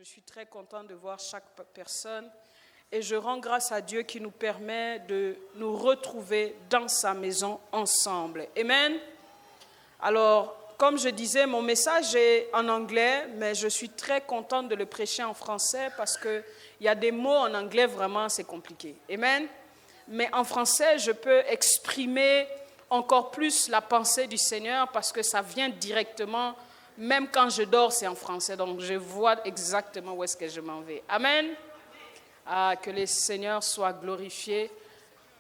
Je suis très contente de voir chaque personne et je rends grâce à Dieu qui nous permet de nous retrouver dans sa maison ensemble. Amen. Alors, comme je disais, mon message est en anglais, mais je suis très contente de le prêcher en français parce qu'il y a des mots en anglais, vraiment, c'est compliqué. Amen. Mais en français, je peux exprimer encore plus la pensée du Seigneur parce que ça vient directement. Même quand je dors, c'est en français, donc je vois exactement où est-ce que je m'en vais. Amen. Que le Seigneur soit glorifié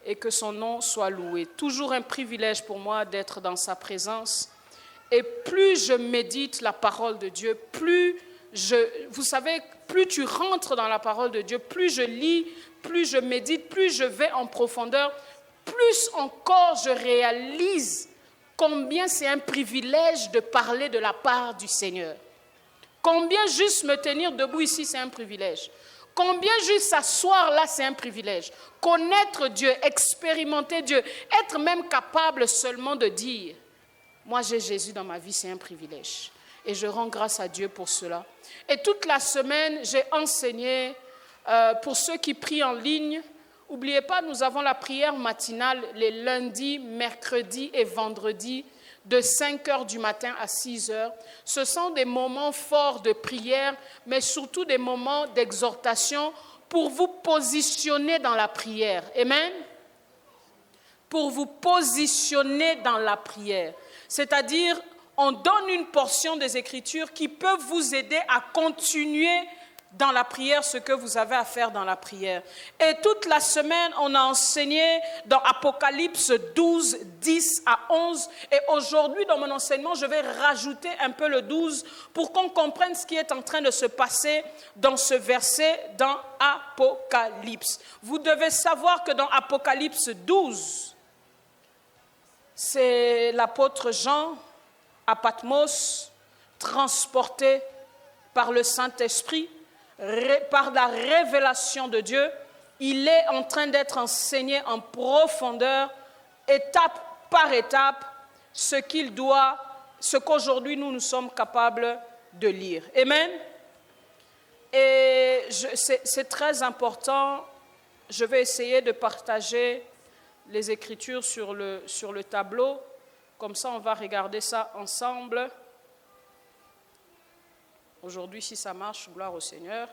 et que son nom soit loué. Toujours un privilège pour moi d'être dans sa présence. Et plus je médite la parole de Dieu, plus tu rentres dans la parole de Dieu, plus je lis, plus je médite, plus je vais en profondeur, plus encore je réalise combien c'est un privilège de parler de la part du Seigneur. Combien juste me tenir debout ici, c'est un privilège. Combien juste s'asseoir là, c'est un privilège. Connaître Dieu, expérimenter Dieu, être même capable seulement de dire « Moi, j'ai Jésus dans ma vie », c'est un privilège. Et je rends grâce à Dieu pour cela. Et toute la semaine, j'ai enseigné pour ceux qui prient en ligne. N'oubliez pas, nous avons la prière matinale les lundis, mercredis et vendredis de 5 heures du matin à 6 heures. Ce sont des moments forts de prière, mais surtout des moments d'exhortation pour vous positionner dans la prière. Amen. Pour vous positionner dans la prière. C'est-à-dire, on donne une portion des Écritures qui peut vous aider à continuer dans la prière ce que vous avez à faire dans la prière. Et toute la semaine, on a enseigné dans Apocalypse 12, 10 à 11. Et aujourd'hui, dans mon enseignement, je vais rajouter un peu le 12 pour qu'on comprenne ce qui est en train de se passer dans ce verset dans Apocalypse. Vous devez savoir que dans Apocalypse 12, c'est l'apôtre Jean à Patmos, transporté par le Saint-Esprit, par la révélation de Dieu, il est en train d'être enseigné en profondeur, étape par étape, ce qu'aujourd'hui nous sommes capables de lire. Amen. Et c'est très important. Je vais essayer de partager les Écritures sur le tableau. Comme ça, on va regarder ça ensemble. Aujourd'hui, si ça marche, gloire au Seigneur.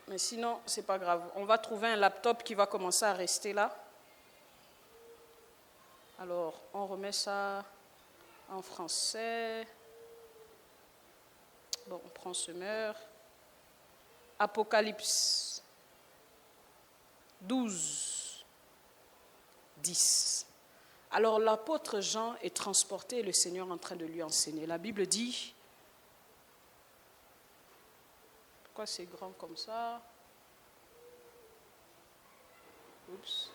Mais sinon, ce n'est pas grave. On va trouver un laptop qui va commencer à rester là. Alors, on remet ça en français. Bon, on prend Semeur. Apocalypse 12, 10. Alors, l'apôtre Jean est transporté et le Seigneur est en train de lui enseigner. La Bible dit... Pourquoi c'est grand comme ça? Oups.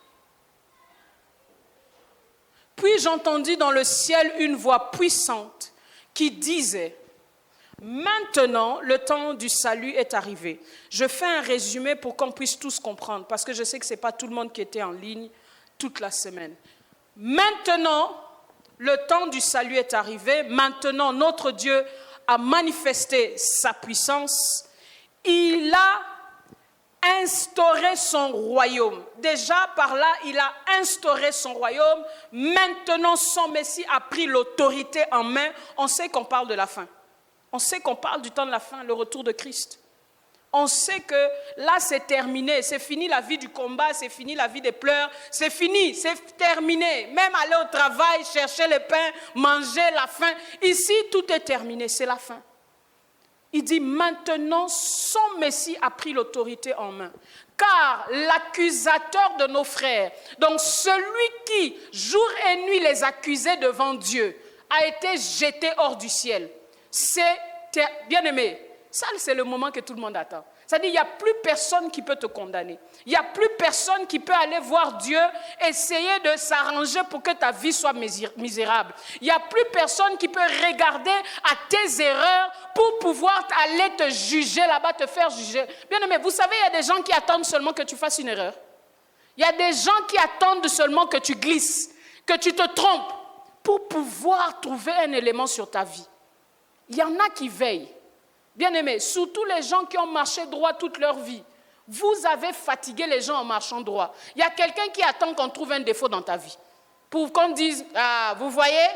Puis j'entendis dans le ciel une voix puissante qui disait « Maintenant, le temps du salut est arrivé. » Je fais un résumé pour qu'on puisse tous comprendre, parce que je sais que ce n'est pas tout le monde qui était en ligne toute la semaine. Maintenant, le temps du salut est arrivé. Maintenant, notre Dieu a manifesté sa puissance. Il a instauré son royaume. Déjà par là, il a instauré son royaume. Maintenant, son Messie a pris l'autorité en main. On sait qu'on parle de la fin. On sait qu'on parle du temps de la fin, le retour de Christ. On sait que là, c'est terminé. C'est fini la vie du combat, c'est fini la vie des pleurs. C'est fini, c'est terminé. Même aller au travail, chercher le pain, manger, la faim. Ici, tout est terminé, c'est la fin. Il dit maintenant, son Messie a pris l'autorité en main. Car l'accusateur de nos frères, donc celui qui, jour et nuit, les accusait devant Dieu, a été jeté hors du ciel. Bien aimé, ça c'est le moment que tout le monde attend. C'est-à-dire, il n'y a plus personne qui peut te condamner. Il n'y a plus personne qui peut aller voir Dieu, essayer de s'arranger pour que ta vie soit misérable. Il n'y a plus personne qui peut regarder à tes erreurs pour pouvoir aller te juger là-bas, te faire juger. Bien aimé, vous savez, il y a des gens qui attendent seulement que tu fasses une erreur. Il y a des gens qui attendent seulement que tu glisses, que tu te trompes, pour pouvoir trouver un élément sur ta vie. Il y en a qui veillent. Bien-aimés, surtout les gens qui ont marché droit toute leur vie. Vous avez fatigué les gens en marchant droit. Il y a quelqu'un qui attend qu'on trouve un défaut dans ta vie. Pour qu'on dise, ah, vous voyez,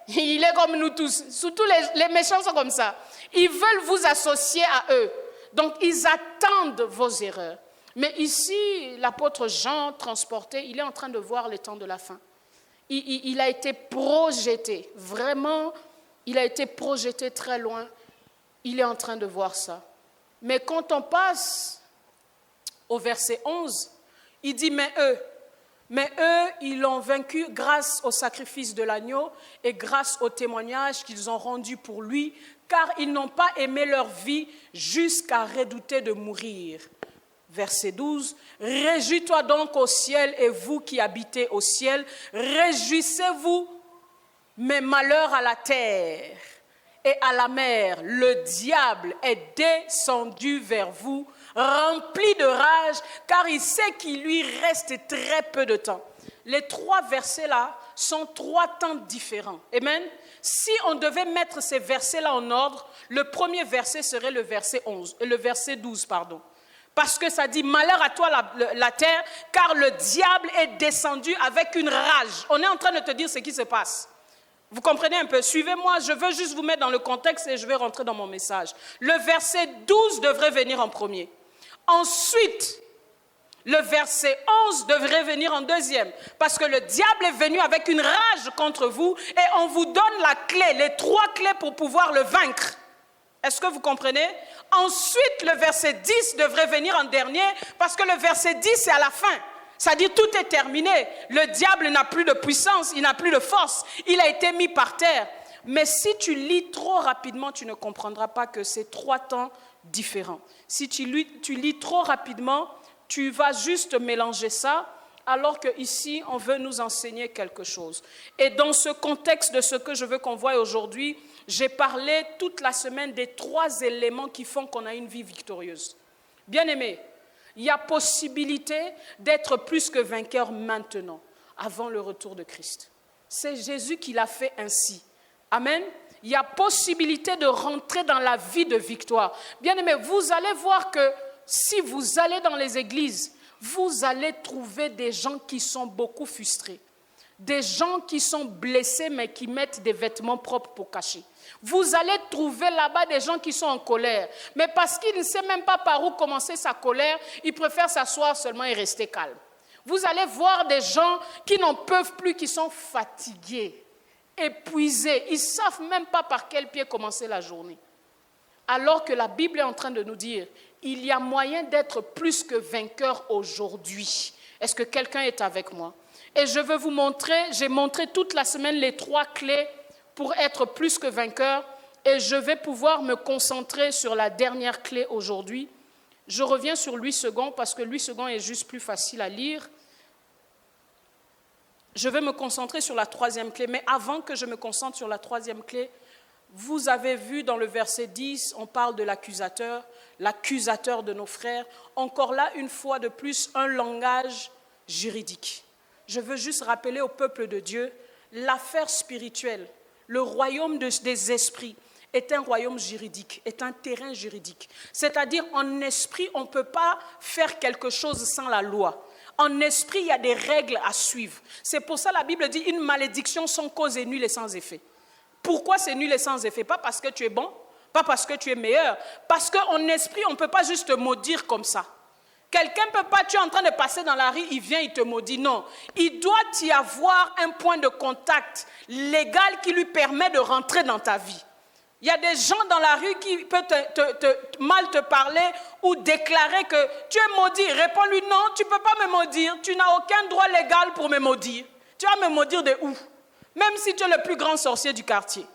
il est comme nous tous. Surtout les méchants sont comme ça. Ils veulent vous associer à eux. Donc, ils attendent vos erreurs. Mais ici, l'apôtre Jean, transporté, il est en train de voir les temps de la fin. Il a été projeté, vraiment, il a été projeté très loin. Il est en train de voir ça. Mais quand on passe au verset 11, il dit, mais eux, ils l'ont vaincu grâce au sacrifice de l'agneau et grâce au témoignage qu'ils ont rendu pour lui, car ils n'ont pas aimé leur vie jusqu'à redouter de mourir. Verset 12, réjouis-toi donc au ciel et vous qui habitez au ciel, réjouissez-vous, mais malheur à la terre et à la mer, le diable est descendu vers vous, rempli de rage, car il sait qu'il lui reste très peu de temps. Les 3 versets-là sont 3 temps différents. Amen. Si on devait mettre ces versets-là en ordre, le premier verset serait le verset 12, pardon. Parce que ça dit, malheur à toi la terre, car le diable est descendu avec une rage. On est en train de te dire ce qui se passe. Vous comprenez un peu? Suivez-moi, je veux juste vous mettre dans le contexte et je vais rentrer dans mon message. Le verset 12 devrait venir en premier. Ensuite, le verset 11 devrait venir en deuxième. Parce que le diable est venu avec une rage contre vous et on vous donne la clé, les 3 clés pour pouvoir le vaincre. Est-ce que vous comprenez? Ensuite, le verset 10 devrait venir en dernier parce que le verset 10, c'est à la fin. C'est-à-dire tout est terminé. Le diable n'a plus de puissance, il n'a plus de force. Il a été mis par terre. Mais si tu lis trop rapidement, tu ne comprendras pas que c'est 3 temps différents. Si tu lis trop rapidement, tu vas juste mélanger ça, alors qu'ici, on veut nous enseigner quelque chose. Et dans ce contexte de ce que je veux qu'on voie aujourd'hui, j'ai parlé toute la semaine des 3 éléments qui font qu'on a une vie victorieuse. Bien-aimés, il y a possibilité d'être plus que vainqueur maintenant, avant le retour de Christ. C'est Jésus qui l'a fait ainsi. Amen. Il y a possibilité de rentrer dans la vie de victoire. Bien-aimés, vous allez voir que si vous allez dans les églises, vous allez trouver des gens qui sont beaucoup frustrés. Des gens qui sont blessés mais qui mettent des vêtements propres pour cacher. Vous allez trouver là-bas des gens qui sont en colère. Mais parce qu'ils ne savent même pas par où commencer sa colère, ils préfèrent s'asseoir seulement et rester calmes. Vous allez voir des gens qui n'en peuvent plus, qui sont fatigués, épuisés. Ils ne savent même pas par quel pied commencer la journée. Alors que la Bible est en train de nous dire, il y a moyen d'être plus que vainqueur aujourd'hui. Est-ce que quelqu'un est avec moi? Et je veux vous montrer, j'ai montré toute la semaine les 3 clés pour être plus que vainqueur. Et je vais pouvoir me concentrer sur la dernière clé aujourd'hui. Je reviens sur Louis II parce que Louis II est juste plus facile à lire. Je vais me concentrer sur la 3e clé. Mais avant que je me concentre sur la 3e clé, vous avez vu dans le verset 10, on parle de l'accusateur de nos frères. Encore là, une fois de plus, un langage juridique. Je veux juste rappeler au peuple de Dieu, l'affaire spirituelle, le royaume des esprits est un royaume juridique, est un terrain juridique. C'est-à-dire, en esprit, on ne peut pas faire quelque chose sans la loi. En esprit, il y a des règles à suivre. C'est pour ça que la Bible dit, une malédiction sans cause est nulle et sans effet. Pourquoi c'est nul et sans effet? Pas parce que tu es bon, pas parce que tu es meilleur, parce qu'en esprit, on ne peut pas juste te maudire comme ça. Quelqu'un ne peut pas, tu es en train de passer dans la rue, il vient, il te maudit. Non, il doit y avoir un point de contact légal qui lui permet de rentrer dans ta vie. Il y a des gens dans la rue qui peuvent mal te parler ou déclarer que tu es maudit. Réponds-lui, non, tu ne peux pas me maudire, tu n'as aucun droit légal pour me maudire. Tu vas me maudire de où? Même si tu es le plus grand sorcier du quartier.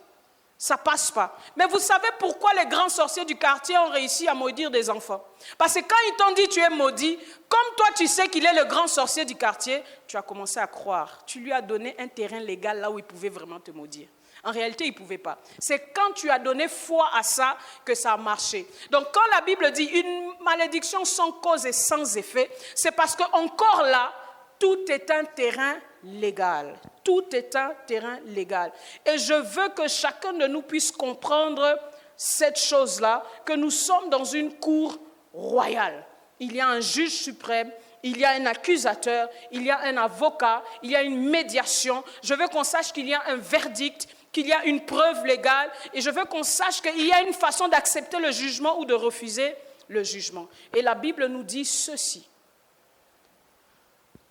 Ça ne passe pas. Mais vous savez pourquoi les grands sorciers du quartier ont réussi à maudire des enfants? Parce que quand ils t'ont dit tu es maudit, comme toi tu sais qu'il est le grand sorcier du quartier, tu as commencé à croire. Tu lui as donné un terrain légal là où il pouvait vraiment te maudire. En réalité, il ne pouvait pas. C'est quand tu as donné foi à ça que ça a marché. Donc quand la Bible dit une malédiction sans cause et sans effet, c'est parce qu'encore là, tout est un terrain légal. Tout est un terrain légal. Et je veux que chacun de nous puisse comprendre cette chose-là, que nous sommes dans une cour royale. Il y a un juge suprême, il y a un accusateur, il y a un avocat, il y a une médiation. Je veux qu'on sache qu'il y a un verdict, qu'il y a une preuve légale, et je veux qu'on sache qu'il y a une façon d'accepter le jugement ou de refuser le jugement. Et la Bible nous dit ceci.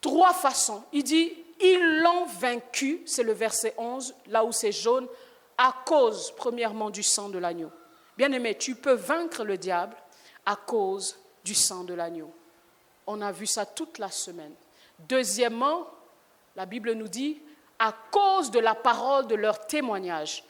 3 façons. Il dit, ils l'ont vaincu, c'est le verset 11, là où c'est jaune, à cause, premièrement, du sang de l'agneau. Bien-aimé, tu peux vaincre le diable à cause du sang de l'agneau. On a vu ça toute la semaine. Deuxièmement, la Bible nous dit, à cause de la parole de leur témoignage.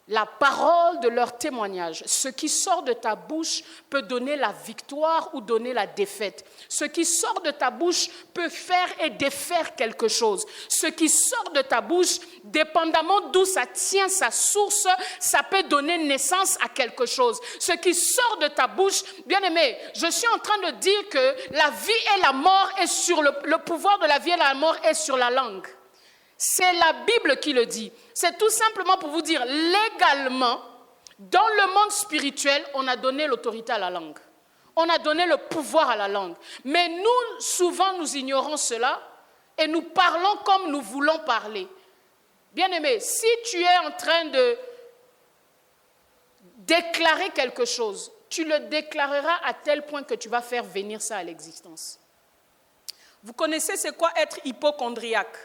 La parole de leur témoignage. Ce qui sort de ta bouche peut donner la victoire ou donner la défaite. Ce qui sort de ta bouche peut faire et défaire quelque chose. Ce qui sort de ta bouche, dépendamment d'où ça tient sa source, ça peut donner naissance à quelque chose. Ce qui sort de ta bouche, bien aimé, je suis en train de dire que la vie et la mort est sur le pouvoir de la vie et la mort est sur la langue. C'est la Bible qui le dit. C'est tout simplement pour vous dire, légalement, dans le monde spirituel, on a donné l'autorité à la langue. On a donné le pouvoir à la langue. Mais nous, souvent, nous ignorons cela et nous parlons comme nous voulons parler. Bien-aimé, si tu es en train de déclarer quelque chose, tu le déclareras à tel point que tu vas faire venir ça à l'existence. Vous connaissez c'est quoi être hypocondriaque?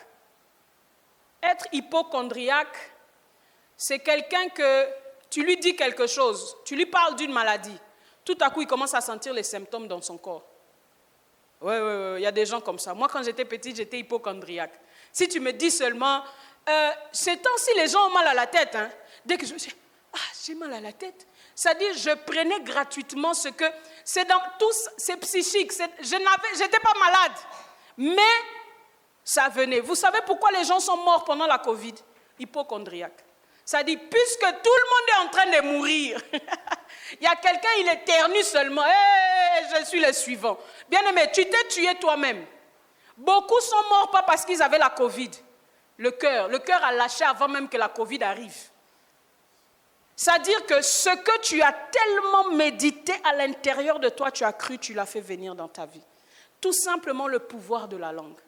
Être hypocondriaque, c'est quelqu'un que tu lui dis quelque chose, tu lui parles d'une maladie. Tout à coup, il commence à sentir les symptômes dans son corps. Oui, il y a des gens comme ça. Moi, quand j'étais petite, j'étais hypocondriaque. Si tu me dis seulement, ces temps-ci, les gens ont mal à la tête. Hein. Dès que je me dis, j'ai mal à la tête. C'est-à-dire, je prenais gratuitement ce que... C'est dans tous, c'est psychique. Je n'étais pas malade. Mais... ça venait. Vous savez pourquoi les gens sont morts pendant la Covid? Hypocondriaque. Ça dit, puisque tout le monde est en train de mourir, il y a quelqu'un, il éternue seulement. Je suis le suivant. Bien-aimé, tu t'es tué toi-même. Beaucoup sont morts pas parce qu'ils avaient la Covid. Le cœur a lâché avant même que la Covid arrive. C'est-à-dire que ce que tu as tellement médité à l'intérieur de toi, tu as cru, tu l'as fait venir dans ta vie. Tout simplement le pouvoir de la langue.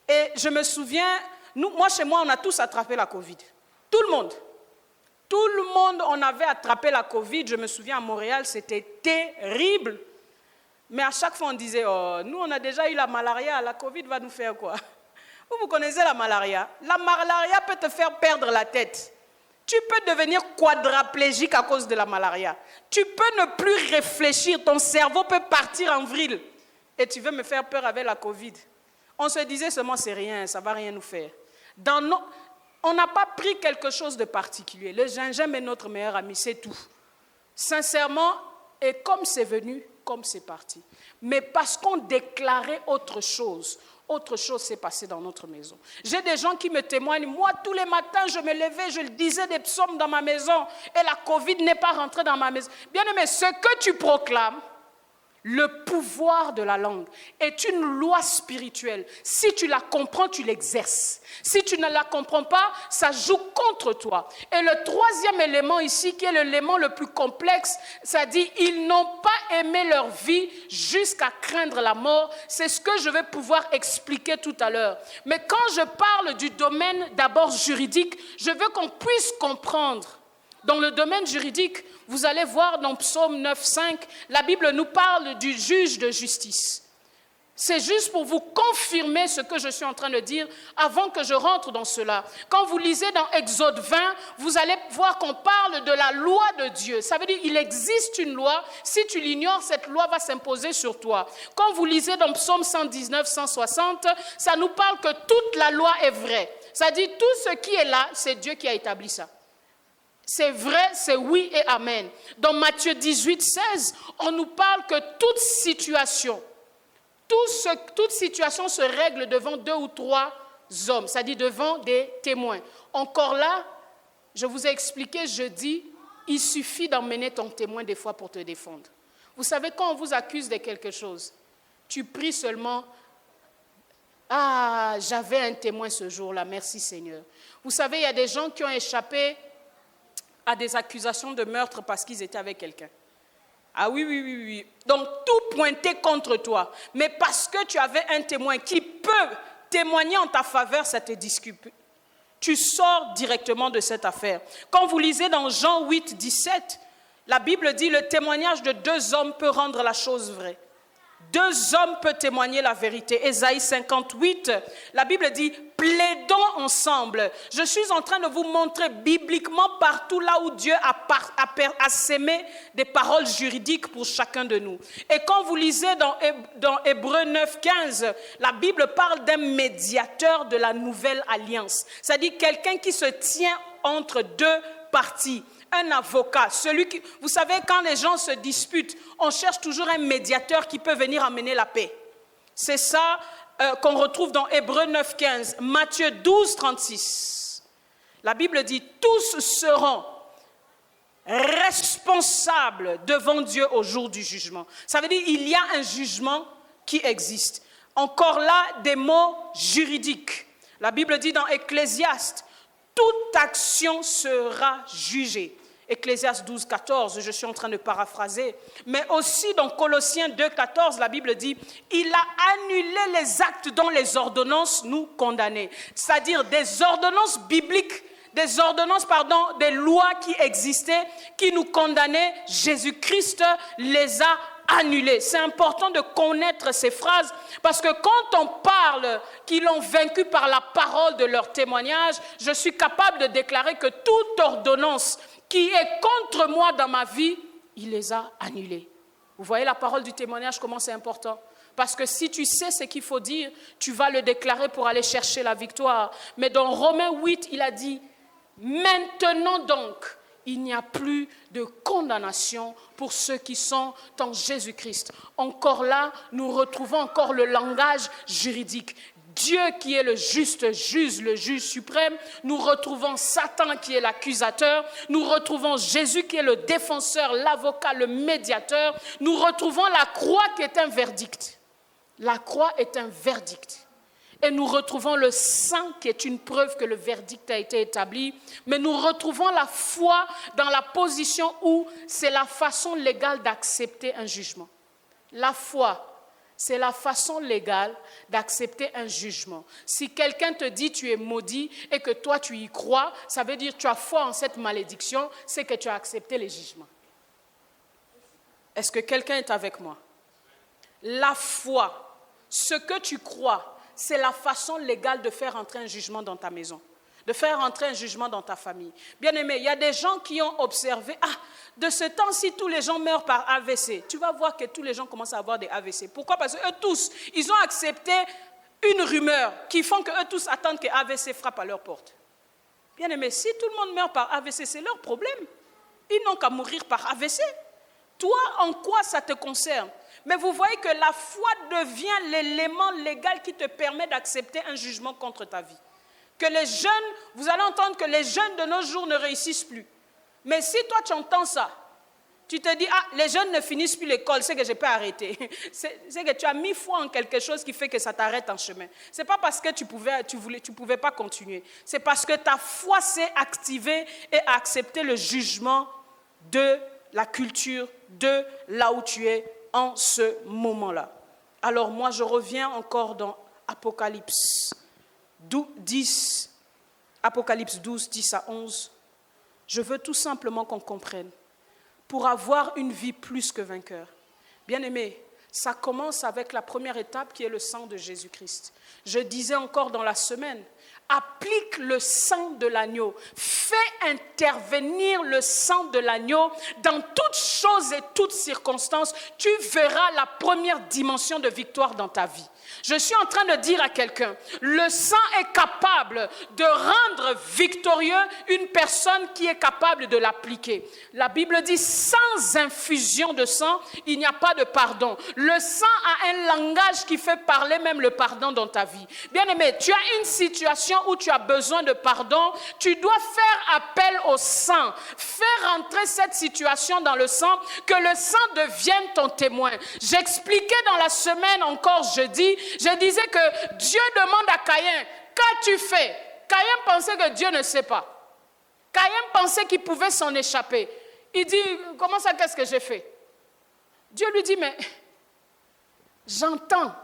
Et je me souviens, moi chez moi, on a tous attrapé la Covid. Tout le monde. Tout le monde, on avait attrapé la Covid. Je me souviens à Montréal, c'était terrible. Mais à chaque fois, on disait, oh, nous, on a déjà eu la malaria, la Covid va nous faire quoi? Vous connaissez la malaria? La malaria peut te faire perdre la tête. Tu peux devenir quadraplégique à cause de la malaria. Tu peux ne plus réfléchir, ton cerveau peut partir en vrille. Et tu veux me faire peur avec la Covid? On se disait seulement, c'est rien, ça ne va rien nous faire. On n'a pas pris quelque chose de particulier. Le gingembre est notre meilleur ami, c'est tout. Sincèrement, et comme c'est venu, comme c'est parti. Mais parce qu'on déclarait autre chose s'est passé dans notre maison. J'ai des gens qui me témoignent, moi tous les matins je me levais, je disais des psaumes dans ma maison et la Covid n'est pas rentrée dans ma maison. Bien aimé, ce que tu proclames, le pouvoir de la langue est une loi spirituelle. Si tu la comprends, tu l'exerces. Si tu ne la comprends pas, ça joue contre toi. Et le troisième élément ici, qui est l'élément le plus complexe, ça dit, ils n'ont pas aimé leur vie jusqu'à craindre la mort. C'est ce que je vais pouvoir expliquer tout à l'heure. Mais quand je parle du domaine d'abord juridique, je veux qu'on puisse comprendre. Dans le domaine juridique, vous allez voir dans Psaume 9,5, la Bible nous parle du juge de justice. C'est juste pour vous confirmer ce que je suis en train de dire avant que je rentre dans cela. Quand vous lisez dans Exode 20, vous allez voir qu'on parle de la loi de Dieu. Ça veut dire qu'il existe une loi. Si tu l'ignores, cette loi va s'imposer sur toi. Quand vous lisez dans Psaume 119, 160, ça nous parle que toute la loi est vraie. Ça dit tout ce qui est là, c'est Dieu qui a établi ça. C'est vrai, c'est oui et amen. Dans Matthieu 18, 16, on nous parle que toute situation se règle devant 2 ou 3 hommes, c'est-à-dire devant des témoins. Encore là, je vous ai expliqué jeudi, il suffit d'emmener ton témoin des fois pour te défendre. Vous savez, quand on vous accuse de quelque chose, tu pries seulement, j'avais un témoin ce jour-là, merci Seigneur. Vous savez, il y a des gens qui ont échappé à des accusations de meurtre parce qu'ils étaient avec quelqu'un. Ah oui. Donc tout pointait contre toi. Mais parce que tu avais un témoin qui peut témoigner en ta faveur, ça te discute. Tu sors directement de cette affaire. Quand vous lisez dans Jean 8, 17, la Bible dit le témoignage de 2 hommes peut rendre la chose vraie. 2 hommes peuvent témoigner la vérité. Ésaïe 58, la Bible dit « Plaidons ensemble ». Je suis en train de vous montrer bibliquement partout là où Dieu a sémé des paroles juridiques pour chacun de nous. Et quand vous lisez dans Hébreux 9, 15, la Bible parle d'un médiateur de la nouvelle alliance. C'est-à-dire quelqu'un qui se tient entre 2 parties. Un avocat, vous savez, quand les gens se disputent, on cherche toujours un médiateur qui peut venir amener la paix. C'est ça qu'on retrouve dans Hébreux 9, 15, Matthieu 12, 36. La Bible dit, tous seront responsables devant Dieu au jour du jugement. Ça veut dire qu'il y a un jugement qui existe. Encore là, des mots juridiques. La Bible dit dans Ecclésiaste, toute action sera jugée. Ecclésiaste 12, 14, je suis en train de paraphraser. Mais aussi dans Colossiens 2, 14, la Bible dit « Il a annulé les actes dont les ordonnances nous condamnaient. » C'est-à-dire des ordonnances bibliques, des lois qui existaient, qui nous condamnaient. Jésus-Christ les a annulés. C'est important de connaître ces phrases parce que quand on parle qu'ils l'ont vaincu par la parole de leur témoignage, je suis capable de déclarer que toute ordonnance qui est contre moi dans ma vie, il les a annulés. Vous voyez la parole du témoignage, comment c'est important? Parce que si tu sais ce qu'il faut dire, tu vas le déclarer pour aller chercher la victoire. Mais dans Romains 8, il a dit, maintenant donc, il n'y a plus de condamnation pour ceux qui sont en Jésus-Christ. Encore là, nous retrouvons encore le langage juridique. Dieu qui est le juste juge, le juge suprême. Nous retrouvons Satan qui est l'accusateur. Nous retrouvons Jésus qui est le défenseur, l'avocat, le médiateur. Nous retrouvons la croix qui est un verdict. La croix est un verdict. Et nous retrouvons le sang qui est une preuve que le verdict a été établi. Mais nous retrouvons la foi dans la position où c'est la façon légale d'accepter un jugement. La foi, c'est la façon légale d'accepter un jugement. Si quelqu'un te dit tu es maudit et que toi tu y crois, ça veut dire que tu as foi en cette malédiction, c'est que tu as accepté les jugements. Est-ce que quelqu'un est avec moi? La foi, ce que tu crois, c'est la façon légale de faire entrer un jugement dans ta maison, de faire entrer un jugement dans ta famille. Bien-aimé, il y a des gens qui ont observé, de ce temps-ci, tous les gens meurent par AVC. Tu vas voir que tous les gens commencent à avoir des AVC. Pourquoi? Parce qu'eux tous, ils ont accepté une rumeur qui font qu'eux tous attendent que AVC frappe à leur porte. Bien-aimé, si tout le monde meurt par AVC, c'est leur problème. Ils n'ont qu'à mourir par AVC. Toi, en quoi ça te concerne? Mais vous voyez que la foi devient l'élément légal qui te permet d'accepter un jugement contre ta vie. Que les jeunes, vous allez entendre que les jeunes de nos jours ne réussissent plus. Mais si toi tu entends ça, tu te dis, les jeunes ne finissent plus l'école, c'est que je peux arrêter. C'est que tu as mis foi en quelque chose qui fait que ça t'arrête en chemin. Ce n'est pas parce que tu pouvais pas continuer. C'est parce que ta foi s'est activée et a accepté le jugement de la culture, de là où tu es en ce moment-là. Alors moi, je reviens encore dans Apocalypse 12, 10 à 11. Je veux tout simplement qu'on comprenne. Pour avoir une vie plus que vainqueur. Bien-aimé, ça commence avec la première étape qui est le sang de Jésus-Christ. Je disais encore dans la semaine, applique le sang de l'agneau. Fais intervenir le sang de l'agneau dans toutes choses et toutes circonstances. Tu verras la première dimension de victoire dans ta vie. Je suis en train de dire à quelqu'un, le sang est capable de rendre victorieux une personne qui est capable de l'appliquer. La Bible dit, sans infusion de sang, il n'y a pas de pardon. Le sang a un langage qui fait parler même le pardon dans ta vie. Bien-aimé, tu as une situation où tu as besoin de pardon, tu dois faire appel au sang. Faire entrer cette situation dans le sang, que le sang devienne ton témoin. J'expliquais dans la semaine encore jeudi, je disais que Dieu demande à Caïn, qu'as-tu fait? Caïn pensait que Dieu ne sait pas. Caïn pensait qu'il pouvait s'en échapper. Il dit, comment ça, qu'est-ce que j'ai fait? Dieu lui dit, mais j'entends,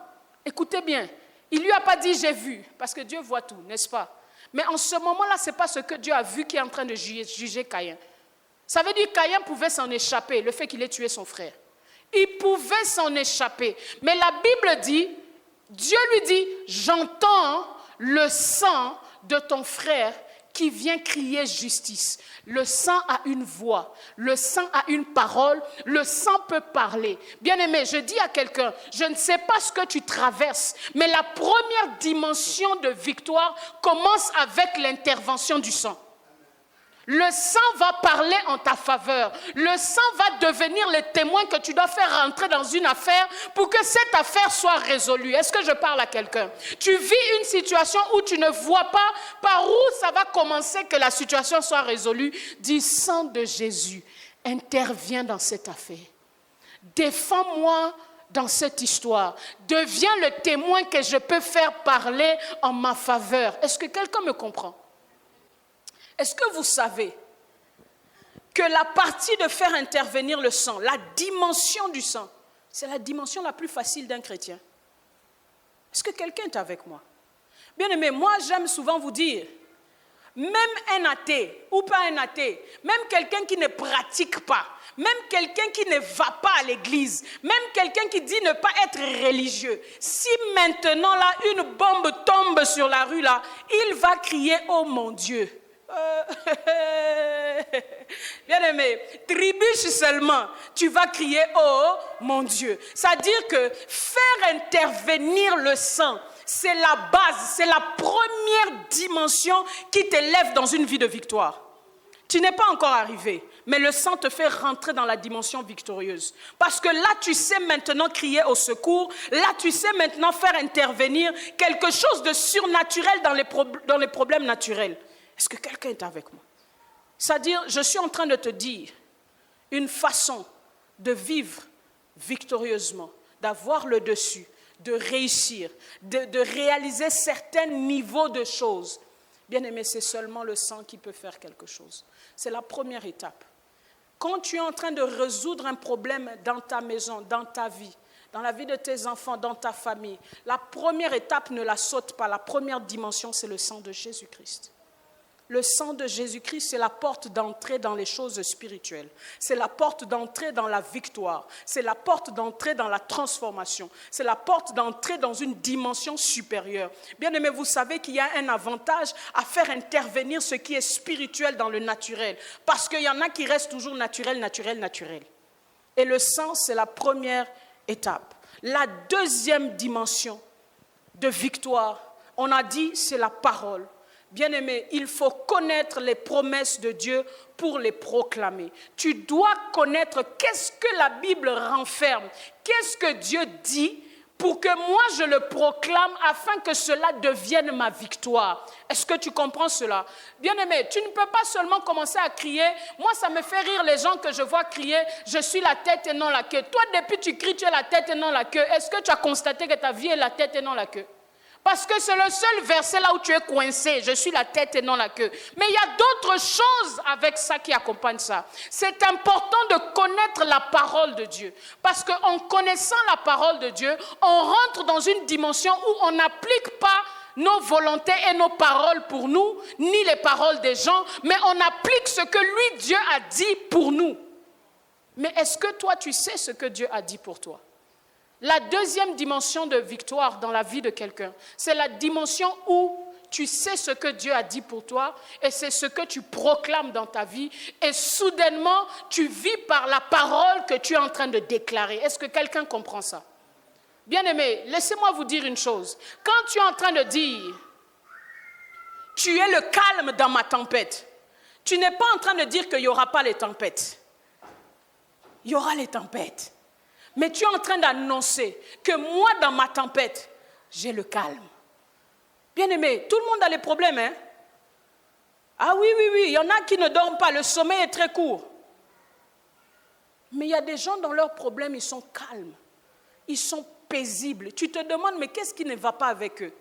écoutez bien. Il ne lui a pas dit, j'ai vu, parce que Dieu voit tout, n'est-ce pas? Mais en ce moment-là, ce n'est pas ce que Dieu a vu qui est en train de juger Caïn. Ça veut dire que Caïn pouvait s'en échapper, le fait qu'il ait tué son frère. Il pouvait s'en échapper. Mais la Bible dit, Dieu lui dit, j'entends le sang de ton frère qui vient crier justice. Le sang a une voix, le sang a une parole, le sang peut parler. Bien-aimé, je dis à quelqu'un, je ne sais pas ce que tu traverses, mais la première dimension de victoire commence avec l'intervention du sang. Le sang va parler en ta faveur. Le sang va devenir le témoin que tu dois faire rentrer dans une affaire pour que cette affaire soit résolue. Est-ce que je parle à quelqu'un? Tu vis une situation où tu ne vois pas par où ça va commencer que la situation soit résolue. Dis, sang de Jésus, interviens dans cette affaire. Défends-moi dans cette histoire. Deviens le témoin que je peux faire parler en ma faveur. Est-ce que quelqu'un me comprend? Est-ce que vous savez que la partie de faire intervenir le sang, la dimension du sang, c'est la dimension la plus facile d'un chrétien? Est-ce que quelqu'un est avec moi? Bien aimé, moi j'aime souvent vous dire, même un athée ou pas un athée, même quelqu'un qui ne pratique pas, même quelqu'un qui ne va pas à l'église, même quelqu'un qui dit ne pas être religieux, si maintenant là une bombe tombe sur la rue là, il va crier « Oh mon Dieu !» Bien-aimé, trébuche seulement, tu vas crier « Oh mon Dieu !» C'est-à-dire que faire intervenir le sang, c'est la base, c'est la première dimension qui t'élève dans une vie de victoire. Tu n'es pas encore arrivé, mais le sang te fait rentrer dans la dimension victorieuse. Parce que là, tu sais maintenant crier au secours, là, tu sais maintenant faire intervenir quelque chose de surnaturel dans les problèmes naturels. Est-ce que quelqu'un est avec moi? C'est-à-dire, je suis en train de te dire une façon de vivre victorieusement, d'avoir le dessus, de réussir, de réaliser certains niveaux de choses. Bien-aimé, c'est seulement le sang qui peut faire quelque chose. C'est la première étape. Quand tu es en train de résoudre un problème dans ta maison, dans ta vie, dans la vie de tes enfants, dans ta famille, la première étape, ne la saute pas. La première dimension, c'est le sang de Jésus-Christ. Le sang de Jésus-Christ, c'est la porte d'entrée dans les choses spirituelles. C'est la porte d'entrée dans la victoire. C'est la porte d'entrée dans la transformation. C'est la porte d'entrée dans une dimension supérieure. Bien-aimés, vous savez qu'il y a un avantage à faire intervenir ce qui est spirituel dans le naturel. Parce qu'il y en a qui restent toujours naturel. Et le sang, c'est la première étape. La deuxième dimension de victoire, on a dit, c'est la parole. Bien-aimé, il faut connaître les promesses de Dieu pour les proclamer. Tu dois connaître qu'est-ce que la Bible renferme, qu'est-ce que Dieu dit pour que moi je le proclame afin que cela devienne ma victoire. Est-ce que tu comprends cela? Bien-aimé, tu ne peux pas seulement commencer à crier. Moi, ça me fait rire les gens que je vois crier « Je suis la tête et non la queue ». Toi, depuis tu cries « Tu es la tête et non la queue », est-ce que tu as constaté que ta vie est la tête et non la queue? Parce que c'est le seul verset là où tu es coincé. Je suis la tête et non la queue. Mais il y a d'autres choses avec ça qui accompagnent ça. C'est important de connaître la parole de Dieu. Parce qu'en connaissant la parole de Dieu, on rentre dans une dimension où on n'applique pas nos volontés et nos paroles pour nous, ni les paroles des gens, mais on applique ce que lui, Dieu, a dit pour nous. Mais est-ce que toi, tu sais ce que Dieu a dit pour toi? La deuxième dimension de victoire dans la vie de quelqu'un, c'est la dimension où tu sais ce que Dieu a dit pour toi et c'est ce que tu proclames dans ta vie et soudainement, tu vis par la parole que tu es en train de déclarer. Est-ce que quelqu'un comprend ça? Bien-aimé, laissez-moi vous dire une chose. Quand tu es en train de dire « Tu es le calme dans ma tempête », tu n'es pas en train de dire qu'il n'y aura pas les tempêtes. Il y aura les tempêtes. Mais tu es en train d'annoncer que moi, dans ma tempête, j'ai le calme. Bien-aimé, tout le monde a les problèmes, hein? Ah oui, il y en a qui ne dorment pas, le sommeil est très court. Mais il y a des gens dans leurs problèmes, ils sont calmes, ils sont paisibles. Tu te demandes, mais qu'est-ce qui ne va pas avec eux?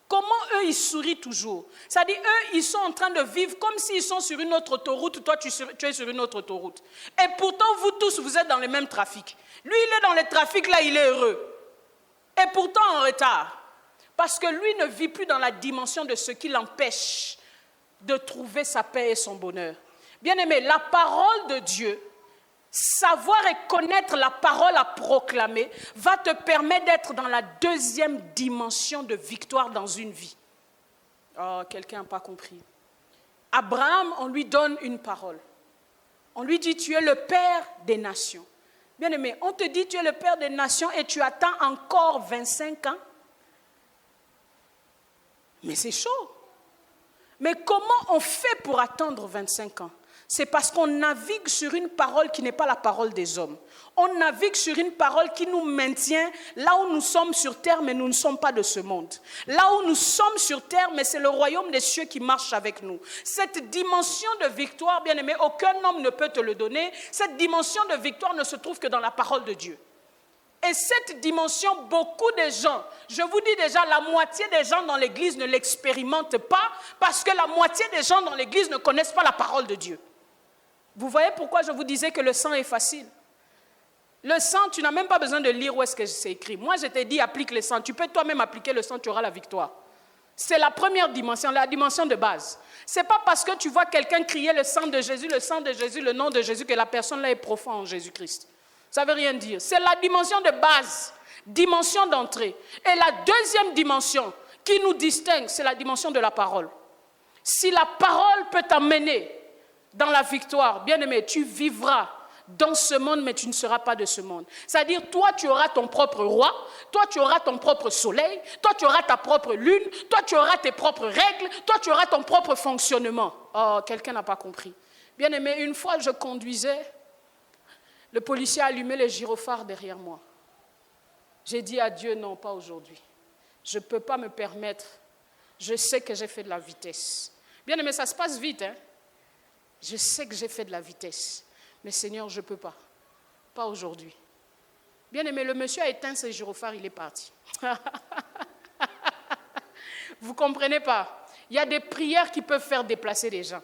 Comment eux, ils sourient toujours? C'est-à-dire, eux, ils sont en train de vivre comme s'ils sont sur une autre autoroute, toi, tu es sur une autre autoroute. Et pourtant, vous tous, vous êtes dans le même trafic. Lui, il est dans le trafic, là, il est heureux. Et pourtant en retard. Parce que lui ne vit plus dans la dimension de ce qui l'empêche de trouver sa paix et son bonheur. Bien-aimé, la parole de Dieu, savoir et connaître la parole à proclamer, va te permettre d'être dans la deuxième dimension de victoire dans une vie. Oh, quelqu'un n'a pas compris. Abraham, on lui donne une parole. On lui dit, tu es le père des nations. Bien-aimé, on te dit, tu es le père des nations et tu attends encore 25 ans. Mais c'est chaud. Mais comment on fait pour attendre 25 ans? C'est parce qu'on navigue sur une parole qui n'est pas la parole des hommes. On navigue sur une parole qui nous maintient là où nous sommes sur terre, mais nous ne sommes pas de ce monde. Là où nous sommes sur terre, mais c'est le royaume des cieux qui marche avec nous. Cette dimension de victoire, bien-aimé, aucun homme ne peut te le donner. Cette dimension de victoire ne se trouve que dans la parole de Dieu. Et cette dimension, beaucoup de gens, je vous dis déjà, la moitié des gens dans l'église ne l'expérimentent pas parce que la moitié des gens dans l'église ne connaissent pas la parole de Dieu. Vous voyez pourquoi je vous disais que le sang est facile? Le sang, tu n'as même pas besoin de lire où est-ce que c'est écrit. Moi, je t'ai dit, applique le sang. Tu peux toi-même appliquer le sang, tu auras la victoire. C'est la première dimension, la dimension de base. Ce n'est pas parce que tu vois quelqu'un crier le sang de Jésus, le nom de Jésus, que la personne là est profonde en Jésus-Christ. Ça ne veut rien dire. C'est la dimension de base, dimension d'entrée. Et la deuxième dimension qui nous distingue, c'est la dimension de la parole. Si la parole peut t'amener dans la victoire, bien-aimé, tu vivras dans ce monde, mais tu ne seras pas de ce monde. C'est-à-dire, toi, tu auras ton propre roi, toi, tu auras ton propre soleil, toi, tu auras ta propre lune, toi, tu auras tes propres règles, toi, tu auras ton propre fonctionnement. Oh, quelqu'un n'a pas compris. Bien-aimé, une fois, je conduisais, le policier a allumé les gyrophares derrière moi. J'ai dit à Dieu, non, pas aujourd'hui. Je ne peux pas me permettre. Je sais que j'ai fait de la vitesse. Bien-aimé, ça se passe vite, hein? Je sais que j'ai fait de la vitesse. Mais Seigneur, je ne peux pas. Pas aujourd'hui. Bien-aimé, le monsieur a éteint ses gyrophares, il est parti. Vous ne comprenez pas? Il y a des prières qui peuvent faire déplacer les gens.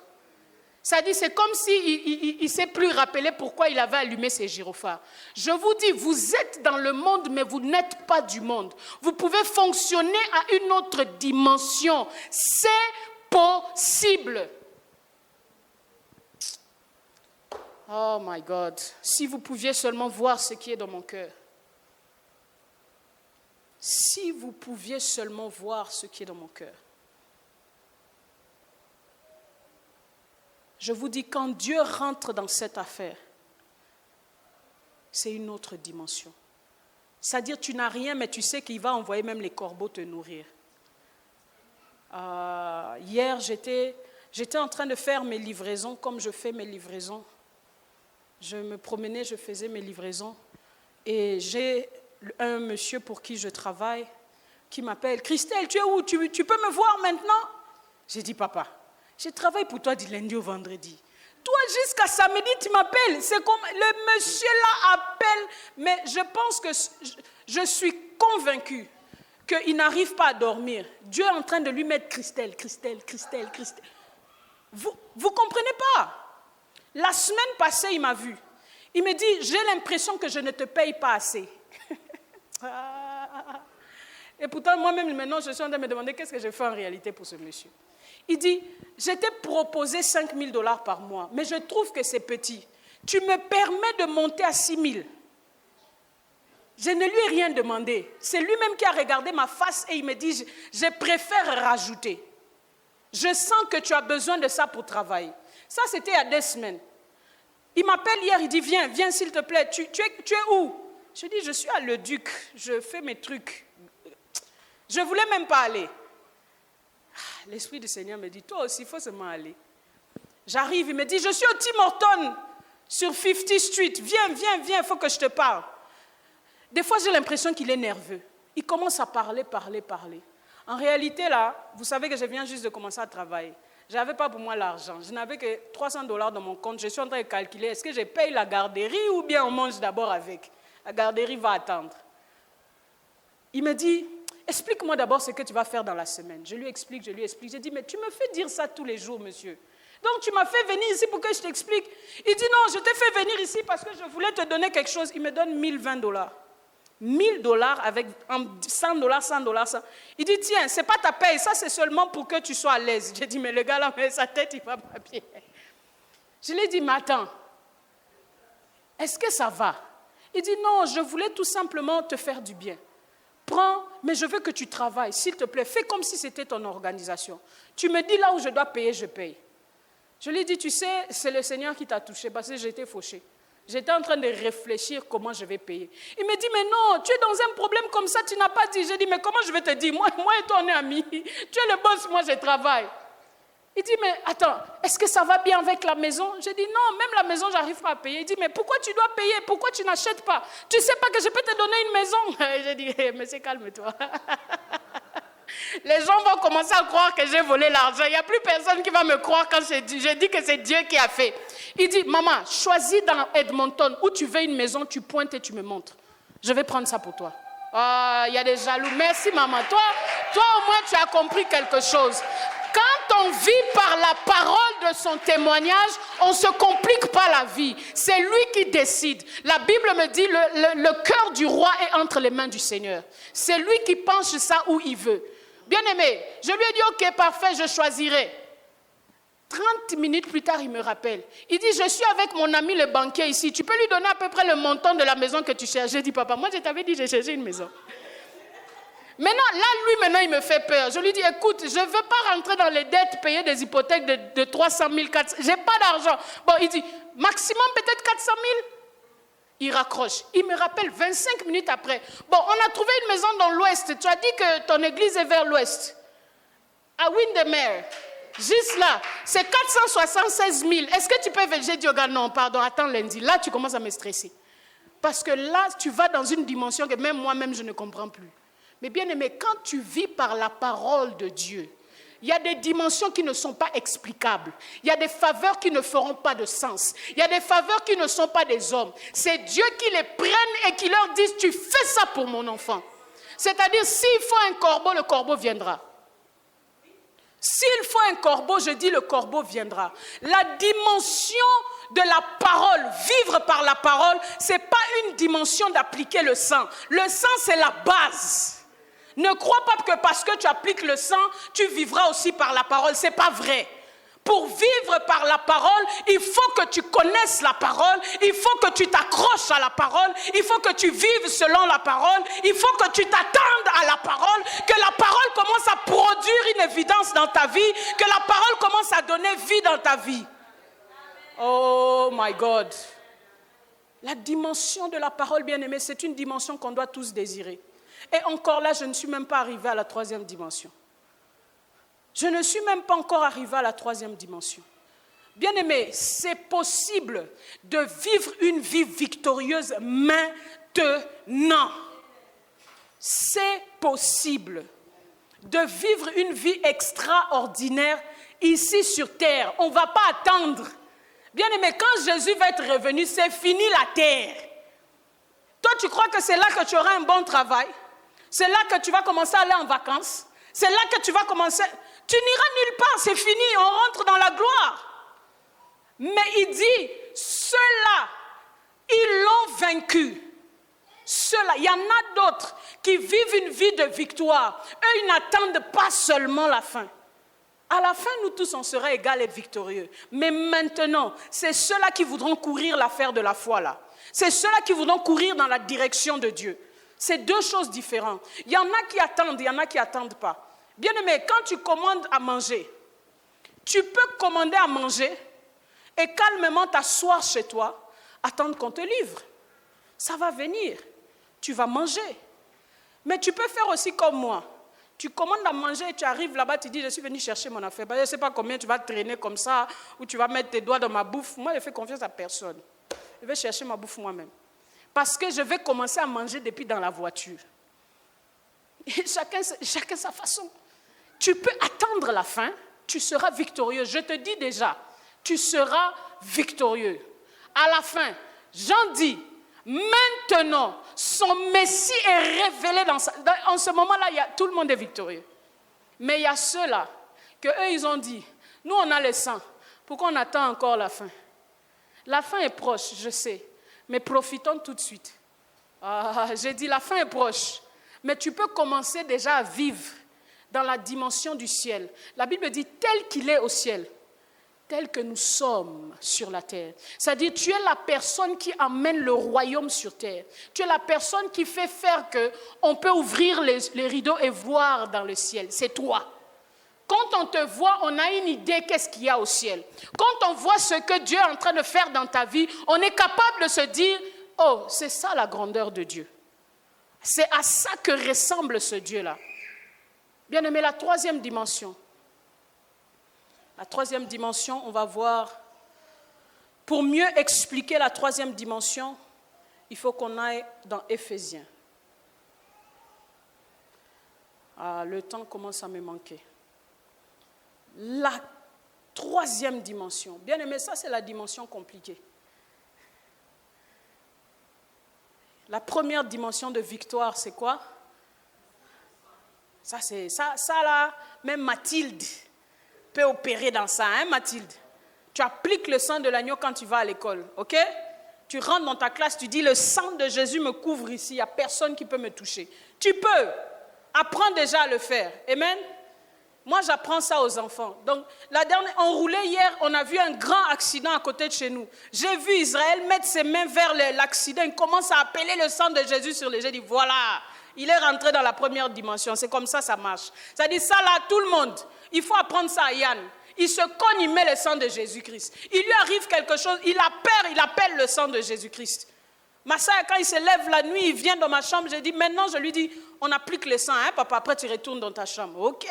Ça dit, c'est comme s'il ne s'est plus rappelé pourquoi il avait allumé ses gyrophares. Je vous dis, vous êtes dans le monde, mais vous n'êtes pas du monde. Vous pouvez fonctionner à une autre dimension. C'est possible. Oh my God, si vous pouviez seulement voir ce qui est dans mon cœur. Si vous pouviez seulement voir ce qui est dans mon cœur. Je vous dis, quand Dieu rentre dans cette affaire, c'est une autre dimension. C'est-à-dire, tu n'as rien, mais tu sais qu'il va envoyer même les corbeaux te nourrir. Hier, j'étais en train de faire mes livraisons, comme je fais mes livraisons. Je me promenais, je faisais mes livraisons. Et j'ai un monsieur pour qui je travaille qui m'appelle. « Christelle, tu es où? Tu peux me voir maintenant ?» J'ai dit, « Papa, je travaille pour toi du lundi au vendredi. Toi, jusqu'à samedi, tu m'appelles. » C'est comme le monsieur là appelle. Mais je pense que je suis convaincue qu'il n'arrive pas à dormir. Dieu est en train de lui mettre Christelle, Christelle, Christelle, Christelle. Vous comprenez pas? La semaine passée, il m'a vu. Il me dit, j'ai l'impression que je ne te paye pas assez. Et pourtant, moi-même, maintenant, je suis en train de me demander qu'est-ce que je fais en réalité pour ce monsieur. Il dit, je t'ai proposé 5 000 $ par mois, mais je trouve que c'est petit. Tu me permets de monter à 6 000. Je ne lui ai rien demandé. C'est lui-même qui a regardé ma face et il me dit, je préfère rajouter. Je sens que tu as besoin de ça pour travailler. Ça, c'était il y a 2 semaines. Il m'appelle hier, il dit, viens s'il te plaît. Tu es où? Je dis, je suis à Le Duc, je fais mes trucs. Je ne voulais même pas aller. L'Esprit du Seigneur me dit, toi aussi, il faut seulement aller. J'arrive, il me dit, je suis au Tim Hortons, sur 50th Street. Viens, il faut que je te parle. Des fois, j'ai l'impression qu'il est nerveux. Il commence à parler. En réalité, là, vous savez que je viens juste de commencer à travailler. Je n'avais pas pour moi l'argent. Je n'avais que 300 $ dans mon compte. Je suis en train de calculer, est-ce que je paye la garderie ou bien on mange d'abord avec? La garderie va attendre. Il me dit, explique-moi d'abord ce que tu vas faire dans la semaine. Je lui explique. J'ai dit, mais tu me fais dire ça tous les jours, monsieur. Donc tu m'as fait venir ici pour que je t'explique. Il dit, non, je t'ai fait venir ici parce que je voulais te donner quelque chose. Il me donne $1020. $1000 avec $100, 100. Il dit, tiens, ce n'est pas ta paye, ça c'est seulement pour que tu sois à l'aise. J'ai dit, mais le gars là, mais sa tête, il va pas bien. Je lui ai dit, mais attends, est-ce que ça va? Il dit, non, je voulais tout simplement te faire du bien. Prends, mais je veux que tu travailles, s'il te plaît, fais comme si c'était ton organisation. Tu me dis là où je dois payer, je paye. Je lui ai dit, tu sais, c'est le Seigneur qui t'a touché parce que j'étais fauché. J'étais en train de réfléchir comment je vais payer. Il me dit, mais non, tu es dans un problème comme ça, tu n'as pas dit. J'ai dit, mais comment je vais te dire? Moi et toi, on est amis. Tu es le boss, moi, je travaille. Il dit, mais attends, est-ce que ça va bien avec la maison? J'ai dit, non, même la maison, j'arrive pas à payer. Il dit, mais pourquoi tu dois payer? Pourquoi tu n'achètes pas? Tu sais pas que je peux te donner une maison? J'ai dit, monsieur, calme-toi. Les gens vont commencer à croire que j'ai volé l'argent. Il n'y a plus personne qui va me croire quand je dis que c'est Dieu qui a fait. Il dit, maman, choisis dans Edmonton où tu veux une maison, tu pointes et tu me montres. Je vais prendre ça pour toi. Ah, il y a des jaloux. Merci, maman. Toi au moins, tu as compris quelque chose. Quand on vit par la parole de son témoignage, on ne se complique pas la vie. C'est lui qui décide. La Bible me dit, le cœur du roi est entre les mains du Seigneur. C'est lui qui penche ça où il veut. Bien-aimé, je lui ai dit, ok, parfait, je choisirai. 30 minutes plus tard, il me rappelle. Il dit, je suis avec mon ami le banquier ici. Tu peux lui donner à peu près le montant de la maison que tu cherches. J'ai dit, papa, moi je t'avais dit, j'ai cherché une maison. Maintenant, il me fait peur. Je lui dis, écoute, je ne veux pas rentrer dans les dettes, payer des hypothèques de 300 000, 400 000. Je n'ai pas d'argent. Bon, il dit, maximum peut-être 400 000. Il raccroche. Il me rappelle 25 minutes après. Bon, on a trouvé une maison dans l'ouest. Tu as dit que ton église est vers l'ouest. À Windermere. Juste là. C'est 476 000. Est-ce que tu peux... J'ai dit, regarde, non, pardon, attends lundi. Là, tu commences à me stresser. Parce que là, tu vas dans une dimension que même moi-même, je ne comprends plus. Mais bien aimé, quand tu vis par la parole de Dieu, il y a des dimensions qui ne sont pas explicables. Il y a des faveurs qui ne feront pas de sens. Il y a des faveurs qui ne sont pas des hommes. C'est Dieu qui les prenne et qui leur dise, tu fais ça pour mon enfant. C'est-à-dire, s'il faut un corbeau, le corbeau viendra. S'il faut un corbeau, je dis le corbeau viendra. La dimension de la parole, vivre par la parole, ce n'est pas une dimension d'appliquer le sang. Le sang, c'est la base. Ne crois pas que parce que tu appliques le sang, tu vivras aussi par la parole. Ce n'est pas vrai. Pour vivre par la parole, il faut que tu connaisses la parole, il faut que tu t'accroches à la parole, il faut que tu vives selon la parole, il faut que tu t'attendes à la parole, que la parole commence à produire une évidence dans ta vie, que la parole commence à donner vie dans ta vie. Oh my God. La dimension de la parole, bien-aimée, c'est une dimension qu'on doit tous désirer. Et encore là, je ne suis même pas arrivée à la 3e dimension. Je ne suis même pas encore arrivée à la 3e dimension. Bien-aimé, c'est possible de vivre une vie victorieuse maintenant. C'est possible de vivre une vie extraordinaire ici sur terre. On ne va pas attendre. Bien-aimé, quand Jésus va être revenu, c'est fini la terre. Toi, tu crois que c'est là que tu auras un bon travail? C'est là que tu vas commencer à aller en vacances? C'est là que tu vas commencer... Tu n'iras nulle part, c'est fini, on rentre dans la gloire. Mais il dit, ceux-là, ils l'ont vaincu. Ceux-là, il y en a d'autres qui vivent une vie de victoire. Eux, ils n'attendent pas seulement la fin. À la fin, nous tous, on sera égaux et victorieux. Mais maintenant, c'est ceux-là qui voudront courir l'affaire de la foi là. C'est ceux-là qui voudront courir dans la direction de Dieu. C'est deux choses différentes. Il y en a qui attendent, il y en a qui n'attendent pas. Bien-aimé, quand tu commandes à manger, tu peux commander à manger et calmement t'asseoir chez toi, attendre qu'on te livre. Ça va venir. Tu vas manger. Mais tu peux faire aussi comme moi. Tu commandes à manger et tu arrives là-bas, tu dis, je suis venu chercher mon affaire. Je ne sais pas combien tu vas traîner comme ça, ou tu vas mettre tes doigts dans ma bouffe. Moi, je fais confiance à personne. Je vais chercher ma bouffe moi-même. Parce que je vais commencer à manger depuis dans la voiture. Et chacun sa façon. Tu peux attendre la fin, tu seras victorieux. Je te dis déjà, tu seras victorieux. À la fin, Jean dit, Maintenant, son Messie est révélé en ce moment-là, tout le monde est victorieux. Mais il y a ceux-là, qu'eux, ils ont dit, nous, on a le sang. Pourquoi on attend encore la fin? La fin est proche, je sais. Mais profitons tout de suite. J'ai dit, la fin est proche. Mais tu peux commencer déjà à vivre dans la dimension du ciel. La Bible dit, tel qu'il est au ciel, tel que nous sommes sur la terre. C'est-à-dire, tu es la personne qui amène le royaume sur terre. Tu es la personne qui fait faire qu'on peut ouvrir les rideaux et voir dans le ciel. C'est toi. Quand on te voit, on a une idée qu'est-ce qu'il y a au ciel. Quand on voit ce que Dieu est en train de faire dans ta vie, on est capable de se dire, oh, c'est ça la grandeur de Dieu. C'est à ça que ressemble ce Dieu-là. Bien aimé, la troisième dimension. La troisième dimension, on va voir. Pour mieux expliquer la troisième dimension, il faut qu'on aille dans Éphésiens. Le temps commence à me manquer. La troisième dimension. Bien aimé, ça c'est la dimension compliquée. La première dimension de victoire, c'est quoi? Ça là, même Mathilde peut opérer dans ça, hein Mathilde? Tu appliques le sang de l'agneau quand tu vas à l'école, ok? Tu rentres dans ta classe, tu dis le sang de Jésus me couvre ici, il n'y a personne qui peut me toucher. Tu peux, apprends déjà à le faire, amen? Moi, j'apprends ça aux enfants. Donc, on roulait hier, on a vu un grand accident à côté de chez nous. J'ai vu Israël mettre ses mains vers l'accident. Il commence à appeler le sang de Jésus sur les jets. Il dit, voilà, il est rentré dans la première dimension. C'est comme ça marche. C'est-à-dire, ça là, tout le monde, il faut apprendre ça à Yann. Il se cogne, il met le sang de Jésus-Christ. Il lui arrive quelque chose, il a peur, il appelle le sang de Jésus-Christ. Massaya, quand il se lève la nuit, il vient dans ma chambre, maintenant, je lui dis, on applique le sang, hein, papa, après tu retournes dans ta chambre. Ok.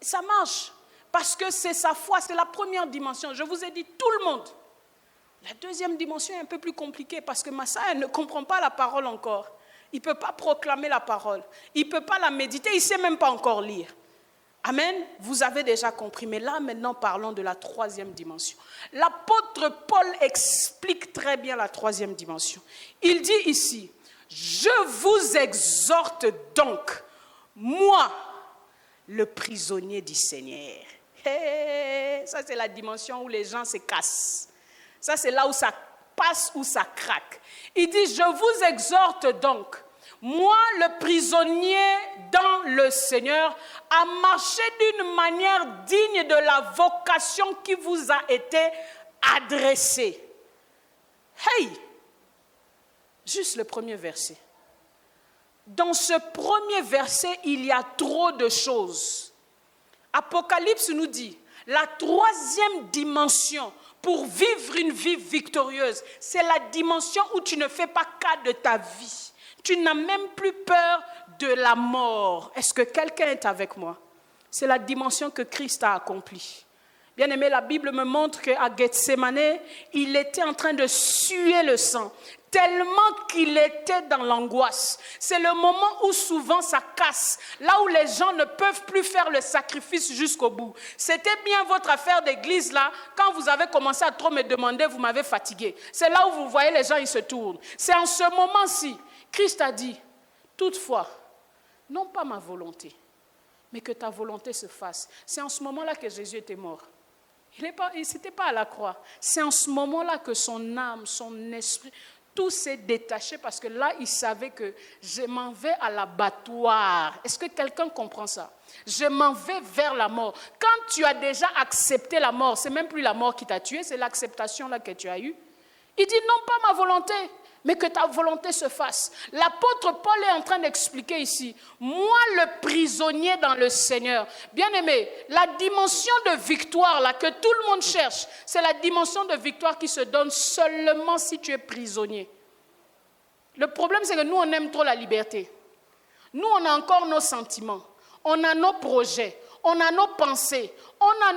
Ça marche, parce que c'est sa foi, c'est la première dimension. Je vous ai dit, tout le monde. La deuxième dimension est un peu plus compliquée, parce que Massaya ne comprend pas la parole encore. Il ne peut pas proclamer la parole. Il ne peut pas la méditer, il ne sait même pas encore lire. Amen, vous avez déjà compris. Mais là, maintenant, parlons de la troisième dimension. L'apôtre Paul explique très bien la troisième dimension. Il dit ici, je vous exhorte donc, moi, le prisonnier du Seigneur. Ça, c'est la dimension où les gens se cassent. Ça, c'est là où ça passe, où ça craque. Il dit, je vous exhorte donc, moi, le prisonnier dans le Seigneur, à marcher d'une manière digne de la vocation qui vous a été adressée. Hey! Juste le premier verset. Dans ce premier verset, il y a trop de choses. Apocalypse nous dit, la troisième dimension pour vivre une vie victorieuse, c'est la dimension où tu ne fais pas cas de ta vie. Tu n'as même plus peur de la mort. Est-ce que quelqu'un est avec moi? C'est la dimension que Christ a accomplie. Bien aimé, la Bible me montre qu'à Gethsémane, il était en train de suer le sang, tellement qu'il était dans l'angoisse. C'est le moment où souvent ça casse, là où les gens ne peuvent plus faire le sacrifice jusqu'au bout. C'était bien votre affaire d'église là, quand vous avez commencé à trop me demander, vous m'avez fatigué. C'est là où vous voyez les gens, ils se tournent. C'est en ce moment-ci, Christ a dit, toutefois, non pas ma volonté, mais que ta volonté se fasse. C'est en ce moment-là que Jésus était mort. Il n'était pas à la croix. C'est en ce moment-là que son âme, son esprit, tout s'est détaché parce que là, il savait que je m'en vais à l'abattoir. Est-ce que quelqu'un comprend ça? Je m'en vais vers la mort. Quand tu as déjà accepté la mort, c'est même plus la mort qui t'a tué, c'est l'acceptation là que tu as eue. Il dit non pas ma volonté, mais que ta volonté se fasse. L'apôtre Paul est en train d'expliquer ici, moi le prisonnier dans le Seigneur. Bien aimé, la dimension de victoire là que tout le monde cherche, c'est la dimension de victoire qui se donne seulement si tu es prisonnier. Le problème c'est que nous on aime trop la liberté. Nous on a encore nos sentiments, on a nos projets, on a nos pensées, on a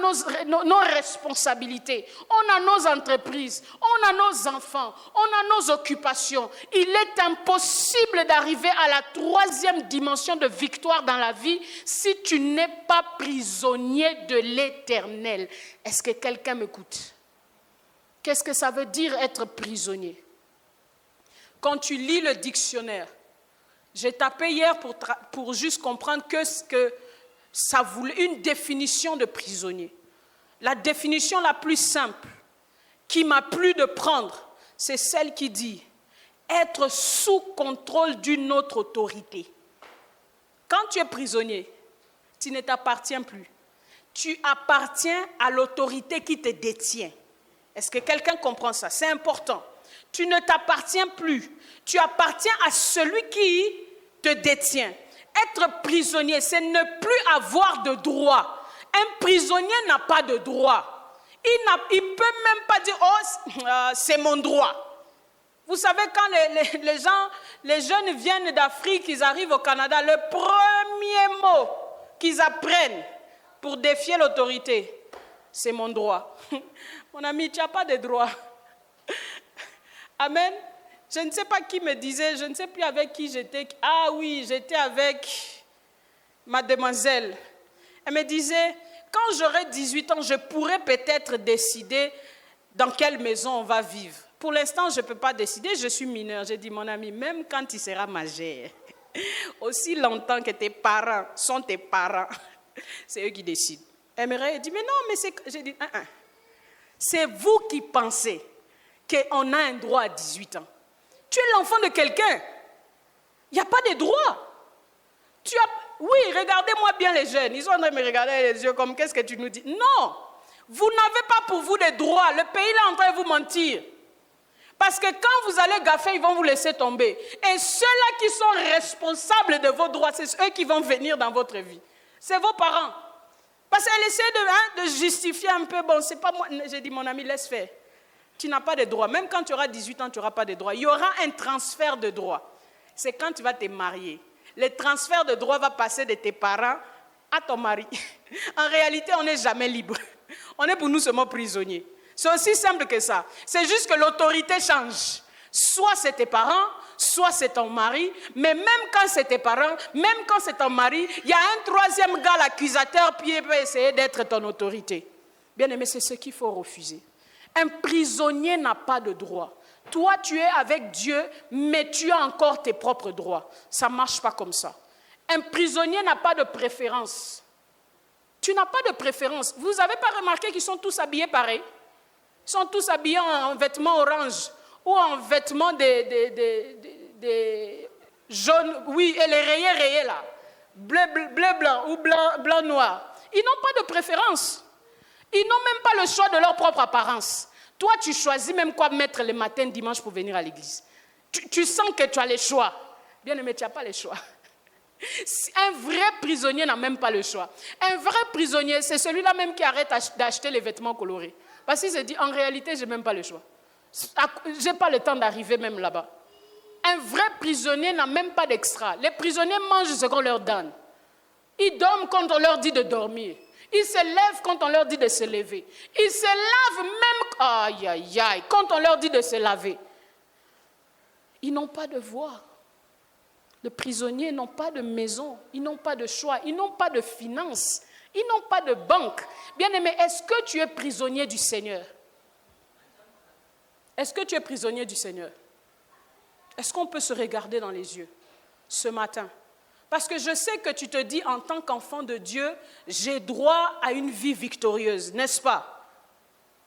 nos responsabilités, on a nos entreprises, on a nos enfants, on a nos occupations. Il est impossible d'arriver à la troisième dimension de victoire dans la vie si tu n'es pas prisonnier de l'Éternel. Est-ce que quelqu'un m'écoute? Qu'est-ce que ça veut dire être prisonnier? quand tu lis le dictionnaire, j'ai tapé hier pour juste comprendre que ça voulait, une définition de prisonnier. La définition la plus simple qui m'a plu de prendre, c'est celle qui dit être sous contrôle d'une autre autorité. Quand tu es prisonnier, tu ne t'appartiens plus. Tu appartiens à l'autorité qui te détient. Est-ce que quelqu'un comprend ça? C'est important. Tu ne t'appartiens plus. Tu appartiens à celui qui te détient. Être prisonnier, c'est ne plus avoir de droit. Un prisonnier n'a pas de droit. Il ne peut même pas dire « Oh, c'est mon droit ». Vous savez, quand les jeunes viennent d'Afrique, ils arrivent au Canada, le premier mot qu'ils apprennent pour défier l'autorité, c'est mon droit. Mon ami, tu n'as pas de droit. Amen. Je ne sais pas qui me disait, je ne sais plus avec qui j'étais. Ah oui, j'étais avec mademoiselle. Elle me disait, quand j'aurai 18 ans, je pourrais peut-être décider dans quelle maison on va vivre. Pour l'instant, je ne peux pas décider, je suis mineure. J'ai dit, mon ami, même quand tu seras majeur, aussi longtemps que tes parents sont tes parents, c'est eux qui décident. Elle me dit, mais non, mais c'est... J'ai dit, c'est vous qui pensez qu'on a un droit à 18 ans. Tu es l'enfant de quelqu'un. Il n'y a pas de droit. Oui, regardez-moi bien les jeunes. Ils sont en train de me regarder les yeux comme, qu'est-ce que tu nous dis? Non, vous n'avez pas pour vous des droits. Le pays est en train de vous mentir. Parce que quand vous allez gaffer, ils vont vous laisser tomber. Et ceux-là qui sont responsables de vos droits, c'est eux qui vont venir dans votre vie. C'est vos parents. Parce qu'elle essaie de justifier un peu. Bon, c'est pas moi. J'ai dit, mon ami, laisse faire. Tu n'as pas de droits. Même quand tu auras 18 ans, tu n'auras pas de droits. Il y aura un transfert de droits. C'est quand tu vas te marier. Le transfert de droits va passer de tes parents à ton mari. En réalité, on n'est jamais libre. On est pour nous seulement prisonniers. C'est aussi simple que ça. C'est juste que l'autorité change. Soit c'est tes parents, soit c'est ton mari. Mais même quand c'est tes parents, même quand c'est ton mari, il y a un troisième gars, l'accusateur, qui peut essayer d'être ton autorité. Bien aimé, c'est ce qu'il faut refuser. Un prisonnier n'a pas de droit. Toi, tu es avec Dieu, mais tu as encore tes propres droits. Ça ne marche pas comme ça. Un prisonnier n'a pas de préférence. Tu n'as pas de préférence. Vous n'avez pas remarqué qu'ils sont tous habillés pareil? Ils sont tous habillés en vêtements orange ou en vêtements des jaunes, oui, et les rayés là, bleu, blanc ou blanc, noir. Ils n'ont pas de préférence. Ils n'ont même pas le choix de leur propre apparence. Toi, tu choisis même quoi mettre le matin, dimanche pour venir à l'église. Tu sens que tu as le choix. Bien aimé, tu n'as pas le choix. Un vrai prisonnier n'a même pas le choix. Un vrai prisonnier, c'est celui-là même qui arrête d'acheter les vêtements colorés. Parce qu'il se dit, en réalité, je n'ai même pas le choix. Je n'ai pas le temps d'arriver même là-bas. Un vrai prisonnier n'a même pas d'extra. Les prisonniers mangent ce qu'on leur donne. Ils dorment quand on leur dit de dormir. Ils se lèvent quand on leur dit de se lever. Ils se lavent même quand on leur dit de se laver. Ils n'ont pas de voix. Les prisonniers n'ont pas de maison. Ils n'ont pas de choix. Ils n'ont pas de finances. Ils n'ont pas de banque. Bien-aimé, est-ce que tu es prisonnier du Seigneur? Est-ce que tu es prisonnier du Seigneur? Est-ce qu'on peut se regarder dans les yeux ce matin? Parce que je sais que tu te dis en tant qu'enfant de Dieu, j'ai droit à une vie victorieuse, n'est-ce pas?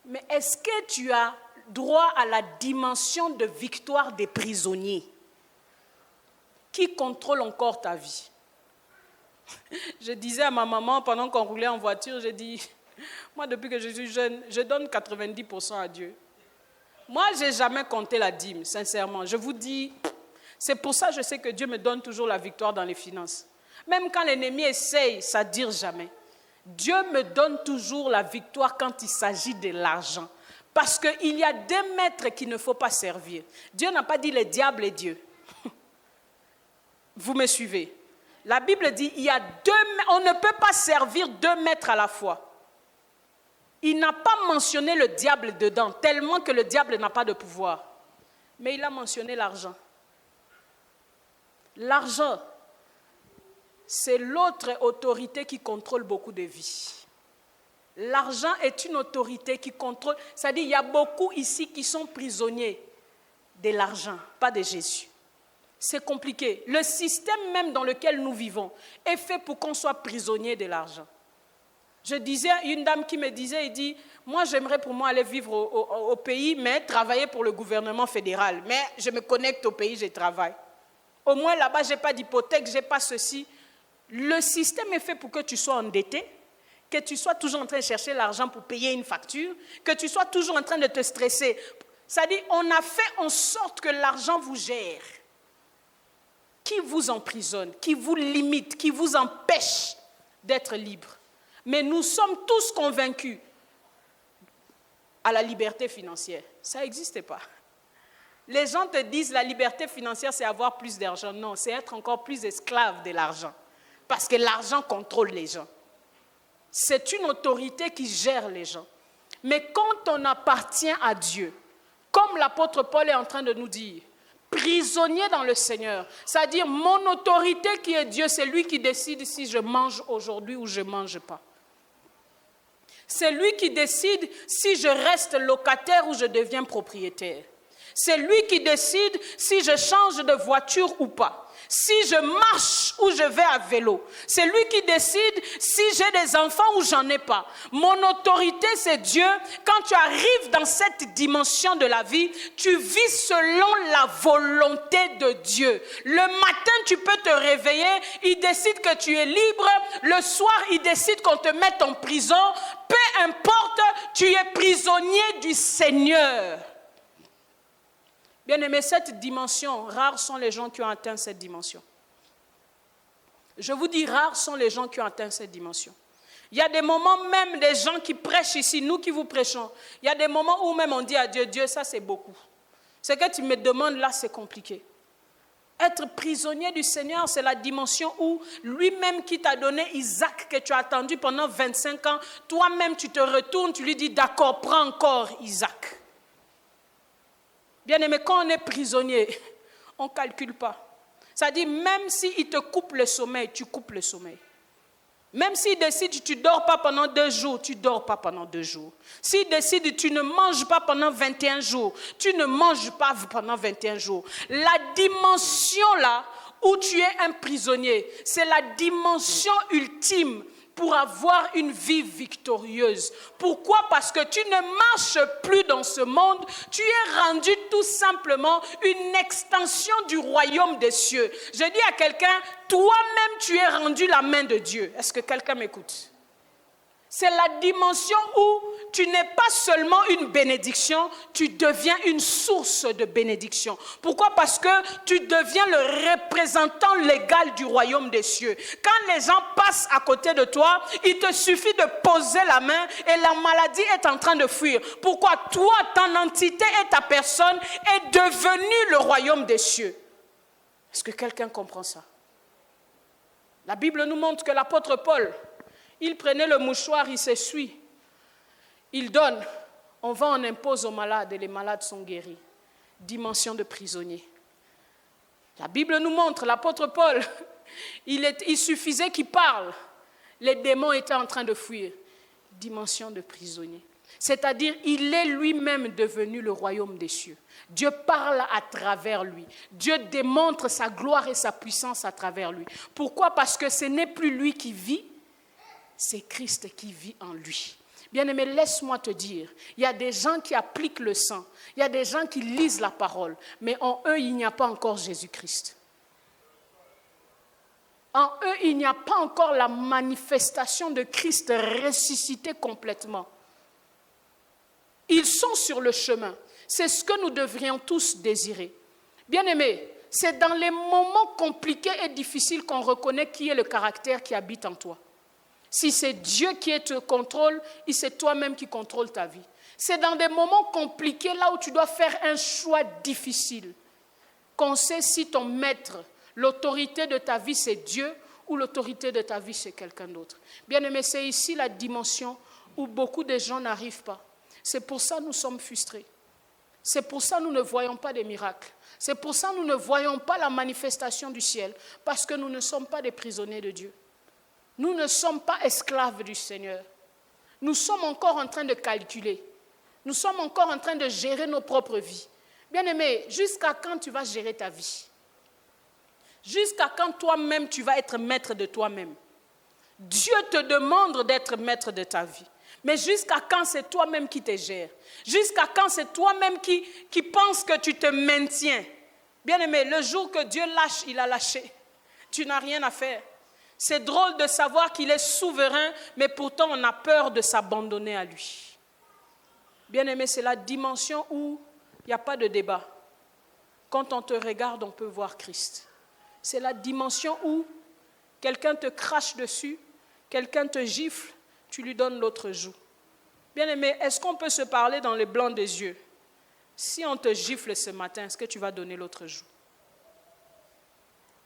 Mais est-ce que tu as droit à la dimension de victoire des prisonniers? Qui contrôle encore ta vie? Je disais à ma maman pendant qu'on roulait en voiture, j'ai dit, moi depuis que je suis jeune, je donne 90% à Dieu. Moi, je n'ai jamais compté la dîme, sincèrement. Je vous dis, c'est pour ça que je sais que Dieu me donne toujours la victoire dans les finances. Même quand l'ennemi essaye, ça ne dure jamais. Dieu me donne toujours la victoire quand il s'agit de l'argent. Parce qu'il y a deux maîtres qu'il ne faut pas servir. Dieu n'a pas dit le diable et Dieu. Vous me suivez? La Bible dit, on ne peut pas servir deux maîtres à la fois. Il n'a pas mentionné le diable dedans, tellement que le diable n'a pas de pouvoir. Mais il a mentionné l'argent. L'argent, c'est l'autre autorité qui contrôle beaucoup de vies. L'argent est une autorité qui contrôle. C'est-à-dire, il y a beaucoup ici qui sont prisonniers de l'argent, pas de Jésus. C'est compliqué. Le système même dans lequel nous vivons est fait pour qu'on soit prisonnier de l'argent. Je disais à une dame qui me disait, il dit, moi j'aimerais pour moi aller vivre au pays, mais travailler pour le gouvernement fédéral. Mais je me connecte au pays, je travaille. Au moins là-bas, je n'ai pas d'hypothèque, je n'ai pas ceci. Le système est fait pour que tu sois endetté, que tu sois toujours en train de chercher l'argent pour payer une facture, que tu sois toujours en train de te stresser. C'est-à-dire, on a fait en sorte que l'argent vous gère. Qui vous emprisonne, qui vous limite, qui vous empêche d'être libre. Mais nous sommes tous convaincus à la liberté financière. Ça n'existe pas. Les gens te disent la liberté financière, c'est avoir plus d'argent. Non, c'est être encore plus esclave de l'argent. Parce que l'argent contrôle les gens. C'est une autorité qui gère les gens. Mais quand on appartient à Dieu, comme l'apôtre Paul est en train de nous dire, prisonnier dans le Seigneur, c'est-à-dire mon autorité qui est Dieu, c'est lui qui décide si je mange aujourd'hui ou je ne mange pas. C'est lui qui décide si je reste locataire ou je deviens propriétaire. C'est lui qui décide si je change de voiture ou pas. Si je marche ou je vais à vélo. C'est lui qui décide si j'ai des enfants ou j'en ai pas. Mon autorité, c'est Dieu. Quand tu arrives dans cette dimension de la vie, tu vis selon la volonté de Dieu. Le matin, tu peux te réveiller, il décide que tu es libre. Le soir, il décide qu'on te mette en prison. Peu importe, tu es prisonnier du Seigneur. Bien-aimés, cette dimension, rares sont les gens qui ont atteint cette dimension. Je vous dis, rares sont les gens qui ont atteint cette dimension. Il y a des moments même des gens qui prêchent ici, nous qui vous prêchons, il y a des moments où même on dit à Dieu, Dieu, ça c'est beaucoup. Ce que tu me demandes là, c'est compliqué. Être prisonnier du Seigneur, c'est la dimension où lui-même qui t'a donné Isaac, que tu as attendu pendant 25 ans, toi-même tu te retournes, tu lui dis, d'accord, prends encore Isaac. Bien-aimé, quand on est prisonnier, on ne calcule pas. C'est-à-dire, même s'il te coupe le sommeil, tu coupes le sommeil. Même s'il décide que tu ne dors pas pendant 2 jours, tu ne dors pas pendant 2 jours. S'il décide que tu ne manges pas pendant 21 jours, tu ne manges pas pendant 21 jours. La dimension là où tu es un prisonnier, c'est la dimension ultime pour avoir une vie victorieuse. Pourquoi? Parce que tu ne marches plus dans ce monde, tu es rendu tout simplement une extension du royaume des cieux. Je dis à quelqu'un, toi-même tu es rendu la main de Dieu. Est-ce que quelqu'un m'écoute? C'est la dimension où tu n'es pas seulement une bénédiction, tu deviens une source de bénédiction. Pourquoi? Parce que tu deviens le représentant légal du royaume des cieux. Quand les gens passent à côté de toi, il te suffit de poser la main et la maladie est en train de fuir. Pourquoi? Toi, ton entité et ta personne est devenue le royaume des cieux. Est-ce que quelqu'un comprend ça? La Bible nous montre que l'apôtre Paul, il prenait le mouchoir, il s'essuie. Il donne. On va, on impose aux malades et les malades sont guéris. Dimension de prisonnier. La Bible nous montre, l'apôtre Paul, il suffisait qu'il parle. Les démons étaient en train de fuir. Dimension de prisonnier. C'est-à-dire, il est lui-même devenu le royaume des cieux. Dieu parle à travers lui. Dieu démontre sa gloire et sa puissance à travers lui. Pourquoi? Parce que ce n'est plus lui qui vit, c'est Christ qui vit en lui. Bien-aimé, laisse-moi te dire, il y a des gens qui appliquent le sang, il y a des gens qui lisent la parole, mais en eux, il n'y a pas encore Jésus-Christ. En eux, il n'y a pas encore la manifestation de Christ ressuscité complètement. Ils sont sur le chemin. C'est ce que nous devrions tous désirer. Bien-aimé, c'est dans les moments compliqués et difficiles qu'on reconnaît qui est le caractère qui habite en toi. Si c'est Dieu qui te contrôle, c'est toi-même qui contrôle ta vie. C'est dans des moments compliqués, là où tu dois faire un choix difficile, qu'on sait si ton maître, l'autorité de ta vie, c'est Dieu ou l'autorité de ta vie, c'est quelqu'un d'autre. Bien-aimé, c'est ici la dimension où beaucoup de gens n'arrivent pas. C'est pour ça que nous sommes frustrés. C'est pour ça que nous ne voyons pas des miracles. C'est pour ça que nous ne voyons pas la manifestation du ciel, parce que nous ne sommes pas des prisonniers de Dieu. Nous ne sommes pas esclaves du Seigneur. Nous sommes encore en train de calculer. Nous sommes encore en train de gérer nos propres vies. Bien-aimé, jusqu'à quand tu vas gérer ta vie? Jusqu'à quand toi-même tu vas être maître de toi-même? Dieu te demande d'être maître de ta vie. Mais jusqu'à quand c'est toi-même qui te gères? Jusqu'à quand c'est toi-même qui penses que tu te maintiens? Bien-aimé, le jour que Dieu lâche, il a lâché. Tu n'as rien à faire. C'est drôle de savoir qu'il est souverain, mais pourtant on a peur de s'abandonner à lui. Bien-aimé, c'est la dimension où il n'y a pas de débat. Quand on te regarde, on peut voir Christ. C'est la dimension où quelqu'un te crache dessus, quelqu'un te gifle, tu lui donnes l'autre joue. Bien-aimé, est-ce qu'on peut se parler dans les blancs des yeux? Si on te gifle ce matin, est-ce que tu vas donner l'autre joue?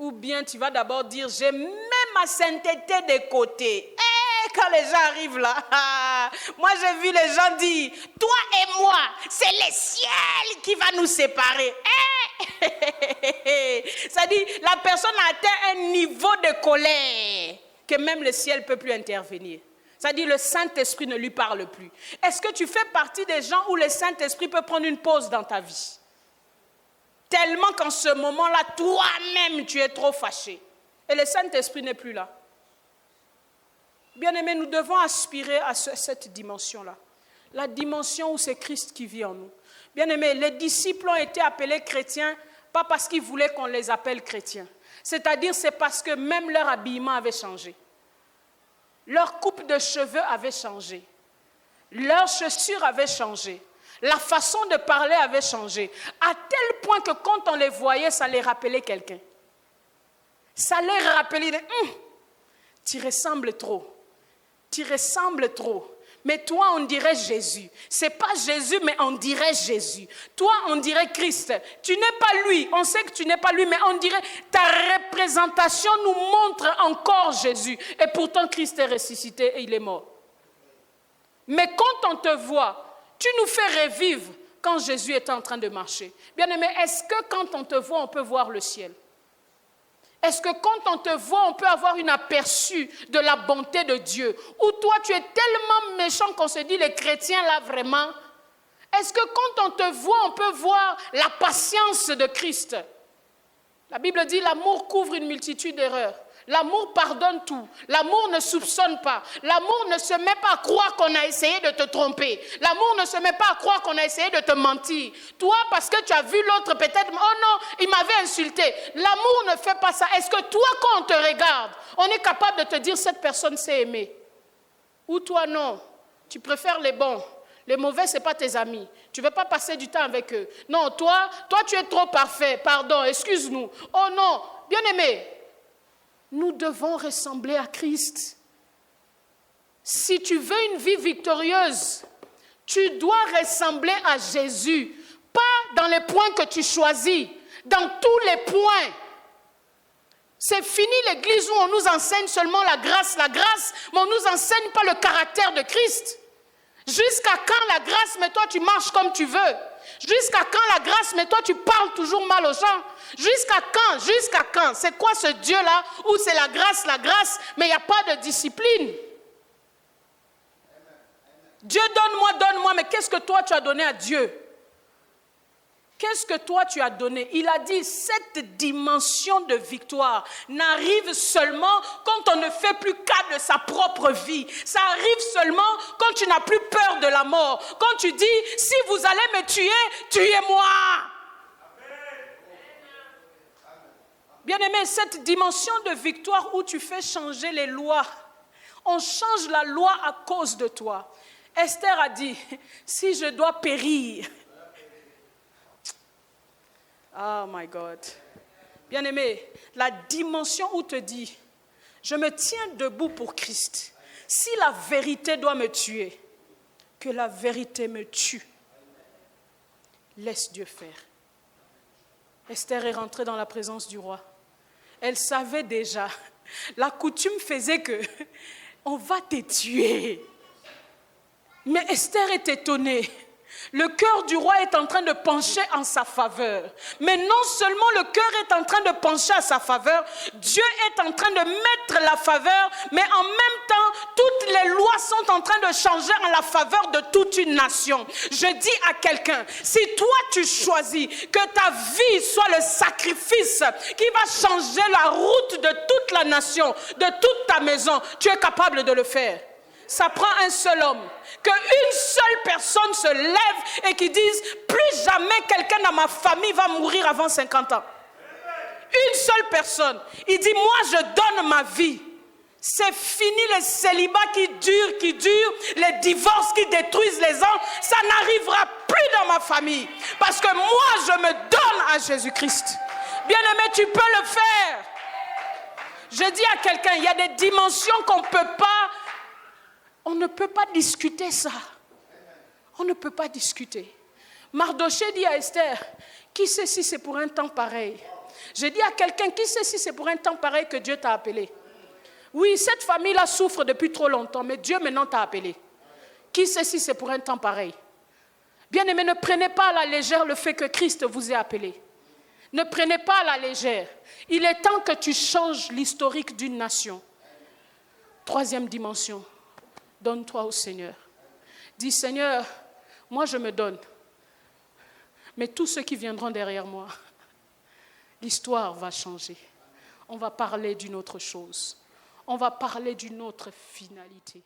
Ou bien tu vas d'abord dire, j'ai même ma sainteté de côté. Quand les gens arrivent là, moi j'ai vu les gens dire, toi et moi, c'est le ciel qui va nous séparer. Ça dit, la personne a atteint un niveau de colère que même le ciel ne peut plus intervenir. Ça dit, le Saint-Esprit ne lui parle plus. Est-ce que tu fais partie des gens où le Saint-Esprit peut prendre une pause dans ta vie? Tellement qu'en ce moment-là, toi-même, tu es trop fâché. Et le Saint-Esprit n'est plus là. Bien-aimés, nous devons aspirer à cette dimension-là. La dimension où c'est Christ qui vit en nous. Bien-aimés, les disciples ont été appelés chrétiens, pas parce qu'ils voulaient qu'on les appelle chrétiens. C'est-à-dire, c'est parce que même leur habillement avait changé. Leur coupe de cheveux avait changé. Leurs chaussures avaient changé. La façon de parler avait changé. À tel point que quand on les voyait, ça les rappelait quelqu'un. Ça les rappelait, tu ressembles trop. Tu ressembles trop. Mais toi, on dirait Jésus. Ce n'est pas Jésus, mais on dirait Jésus. Toi, on dirait Christ. Tu n'es pas lui. On sait que tu n'es pas lui, mais on dirait ta représentation nous montre encore Jésus. Et pourtant, Christ est ressuscité et il est mort. Mais quand on te voit, tu nous fais revivre quand Jésus était en train de marcher. Bien-aimé, est-ce que quand on te voit, on peut voir le ciel? Est-ce que quand on te voit, on peut avoir une aperçu de la bonté de Dieu? Ou toi, tu es tellement méchant qu'on se dit, les chrétiens là vraiment? Est-ce que quand on te voit, on peut voir la patience de Christ? La Bible dit, l'amour couvre une multitude d'erreurs. L'amour pardonne tout. L'amour ne soupçonne pas. L'amour ne se met pas à croire qu'on a essayé de te tromper. L'amour ne se met pas à croire qu'on a essayé de te mentir. Toi, parce que tu as vu l'autre peut-être, oh non, il m'avait insulté. L'amour ne fait pas ça. Est-ce que toi, quand on te regarde, on est capable de te dire cette personne s'est aimée? Ou toi, non, tu préfères les bons. Les mauvais, ce n'est pas tes amis. Tu ne veux pas passer du temps avec eux. Non, toi, tu es trop parfait. Pardon, excuse-nous. Oh non, bien-aimé. Nous devons ressembler à Christ. Si tu veux une vie victorieuse, tu dois ressembler à Jésus. Pas dans les points que tu choisis, dans tous les points. C'est fini l'église où on nous enseigne seulement la grâce, mais on ne nous enseigne pas le caractère de Christ. Jusqu'à quand la grâce, mais toi tu marches comme tu veux? Jusqu'à quand la grâce, mais toi tu parles toujours mal aux gens? Jusqu'à quand? Jusqu'à quand? C'est quoi ce Dieu-là où c'est la grâce, mais il n'y a pas de discipline? Dieu donne-moi, mais qu'est-ce que toi tu as donné à Dieu? Qu'est-ce que toi tu as donné? Il a dit, cette dimension de victoire n'arrive seulement quand on ne fait plus cas de sa propre vie. Ça arrive seulement quand tu n'as plus peur de la mort. Quand tu dis, si vous allez me tuer, tuez-moi. Bien-aimé, cette dimension de victoire où tu fais changer les lois, on change la loi à cause de toi. Esther a dit, si je dois périr, oh my God. Bien-aimé, la dimension où te dit, je me tiens debout pour Christ. Si la vérité doit me tuer, que la vérité me tue. Laisse Dieu faire. Esther est rentrée dans la présence du roi. Elle savait déjà, la coutume faisait que, on va te tuer. Mais Esther est étonnée. Le cœur du roi est en train de pencher en sa faveur. Mais non seulement le cœur est en train de pencher à sa faveur, Dieu est en train de mettre la faveur, mais en même temps, toutes les lois sont en train de changer en la faveur de toute une nation. Je dis à quelqu'un, si toi tu choisis que ta vie soit le sacrifice qui va changer la route de toute la nation, de toute ta maison, tu es capable de le faire. Ça prend un seul homme, qu'une seule personne se lève et qui dise, plus jamais quelqu'un dans ma famille va mourir avant 50 ans. Une seule personne. Il dit, moi je donne ma vie. C'est fini les célibats qui durent, les divorces qui détruisent les hommes. Ça n'arrivera plus dans ma famille. Parce que moi je me donne à Jésus-Christ. Bien-aimé, tu peux le faire. Je dis à quelqu'un, il y a des dimensions on ne peut pas discuter ça. On ne peut pas discuter. Mardoché dit à Esther, qui sait si c'est pour un temps pareil? Je dis à quelqu'un, qui sait si c'est pour un temps pareil que Dieu t'a appelé? Oui, cette famille-là souffre depuis trop longtemps, mais Dieu maintenant t'a appelé. Qui sait si c'est pour un temps pareil? Bien-aimés, ne prenez pas à la légère le fait que Christ vous ait appelé. Ne prenez pas à la légère. Il est temps que tu changes l'historique d'une nation. Troisième dimension, donne-toi au Seigneur. Dis, Seigneur, moi je me donne. Mais tous ceux qui viendront derrière moi, l'histoire va changer. On va parler d'une autre chose. On va parler d'une autre finalité.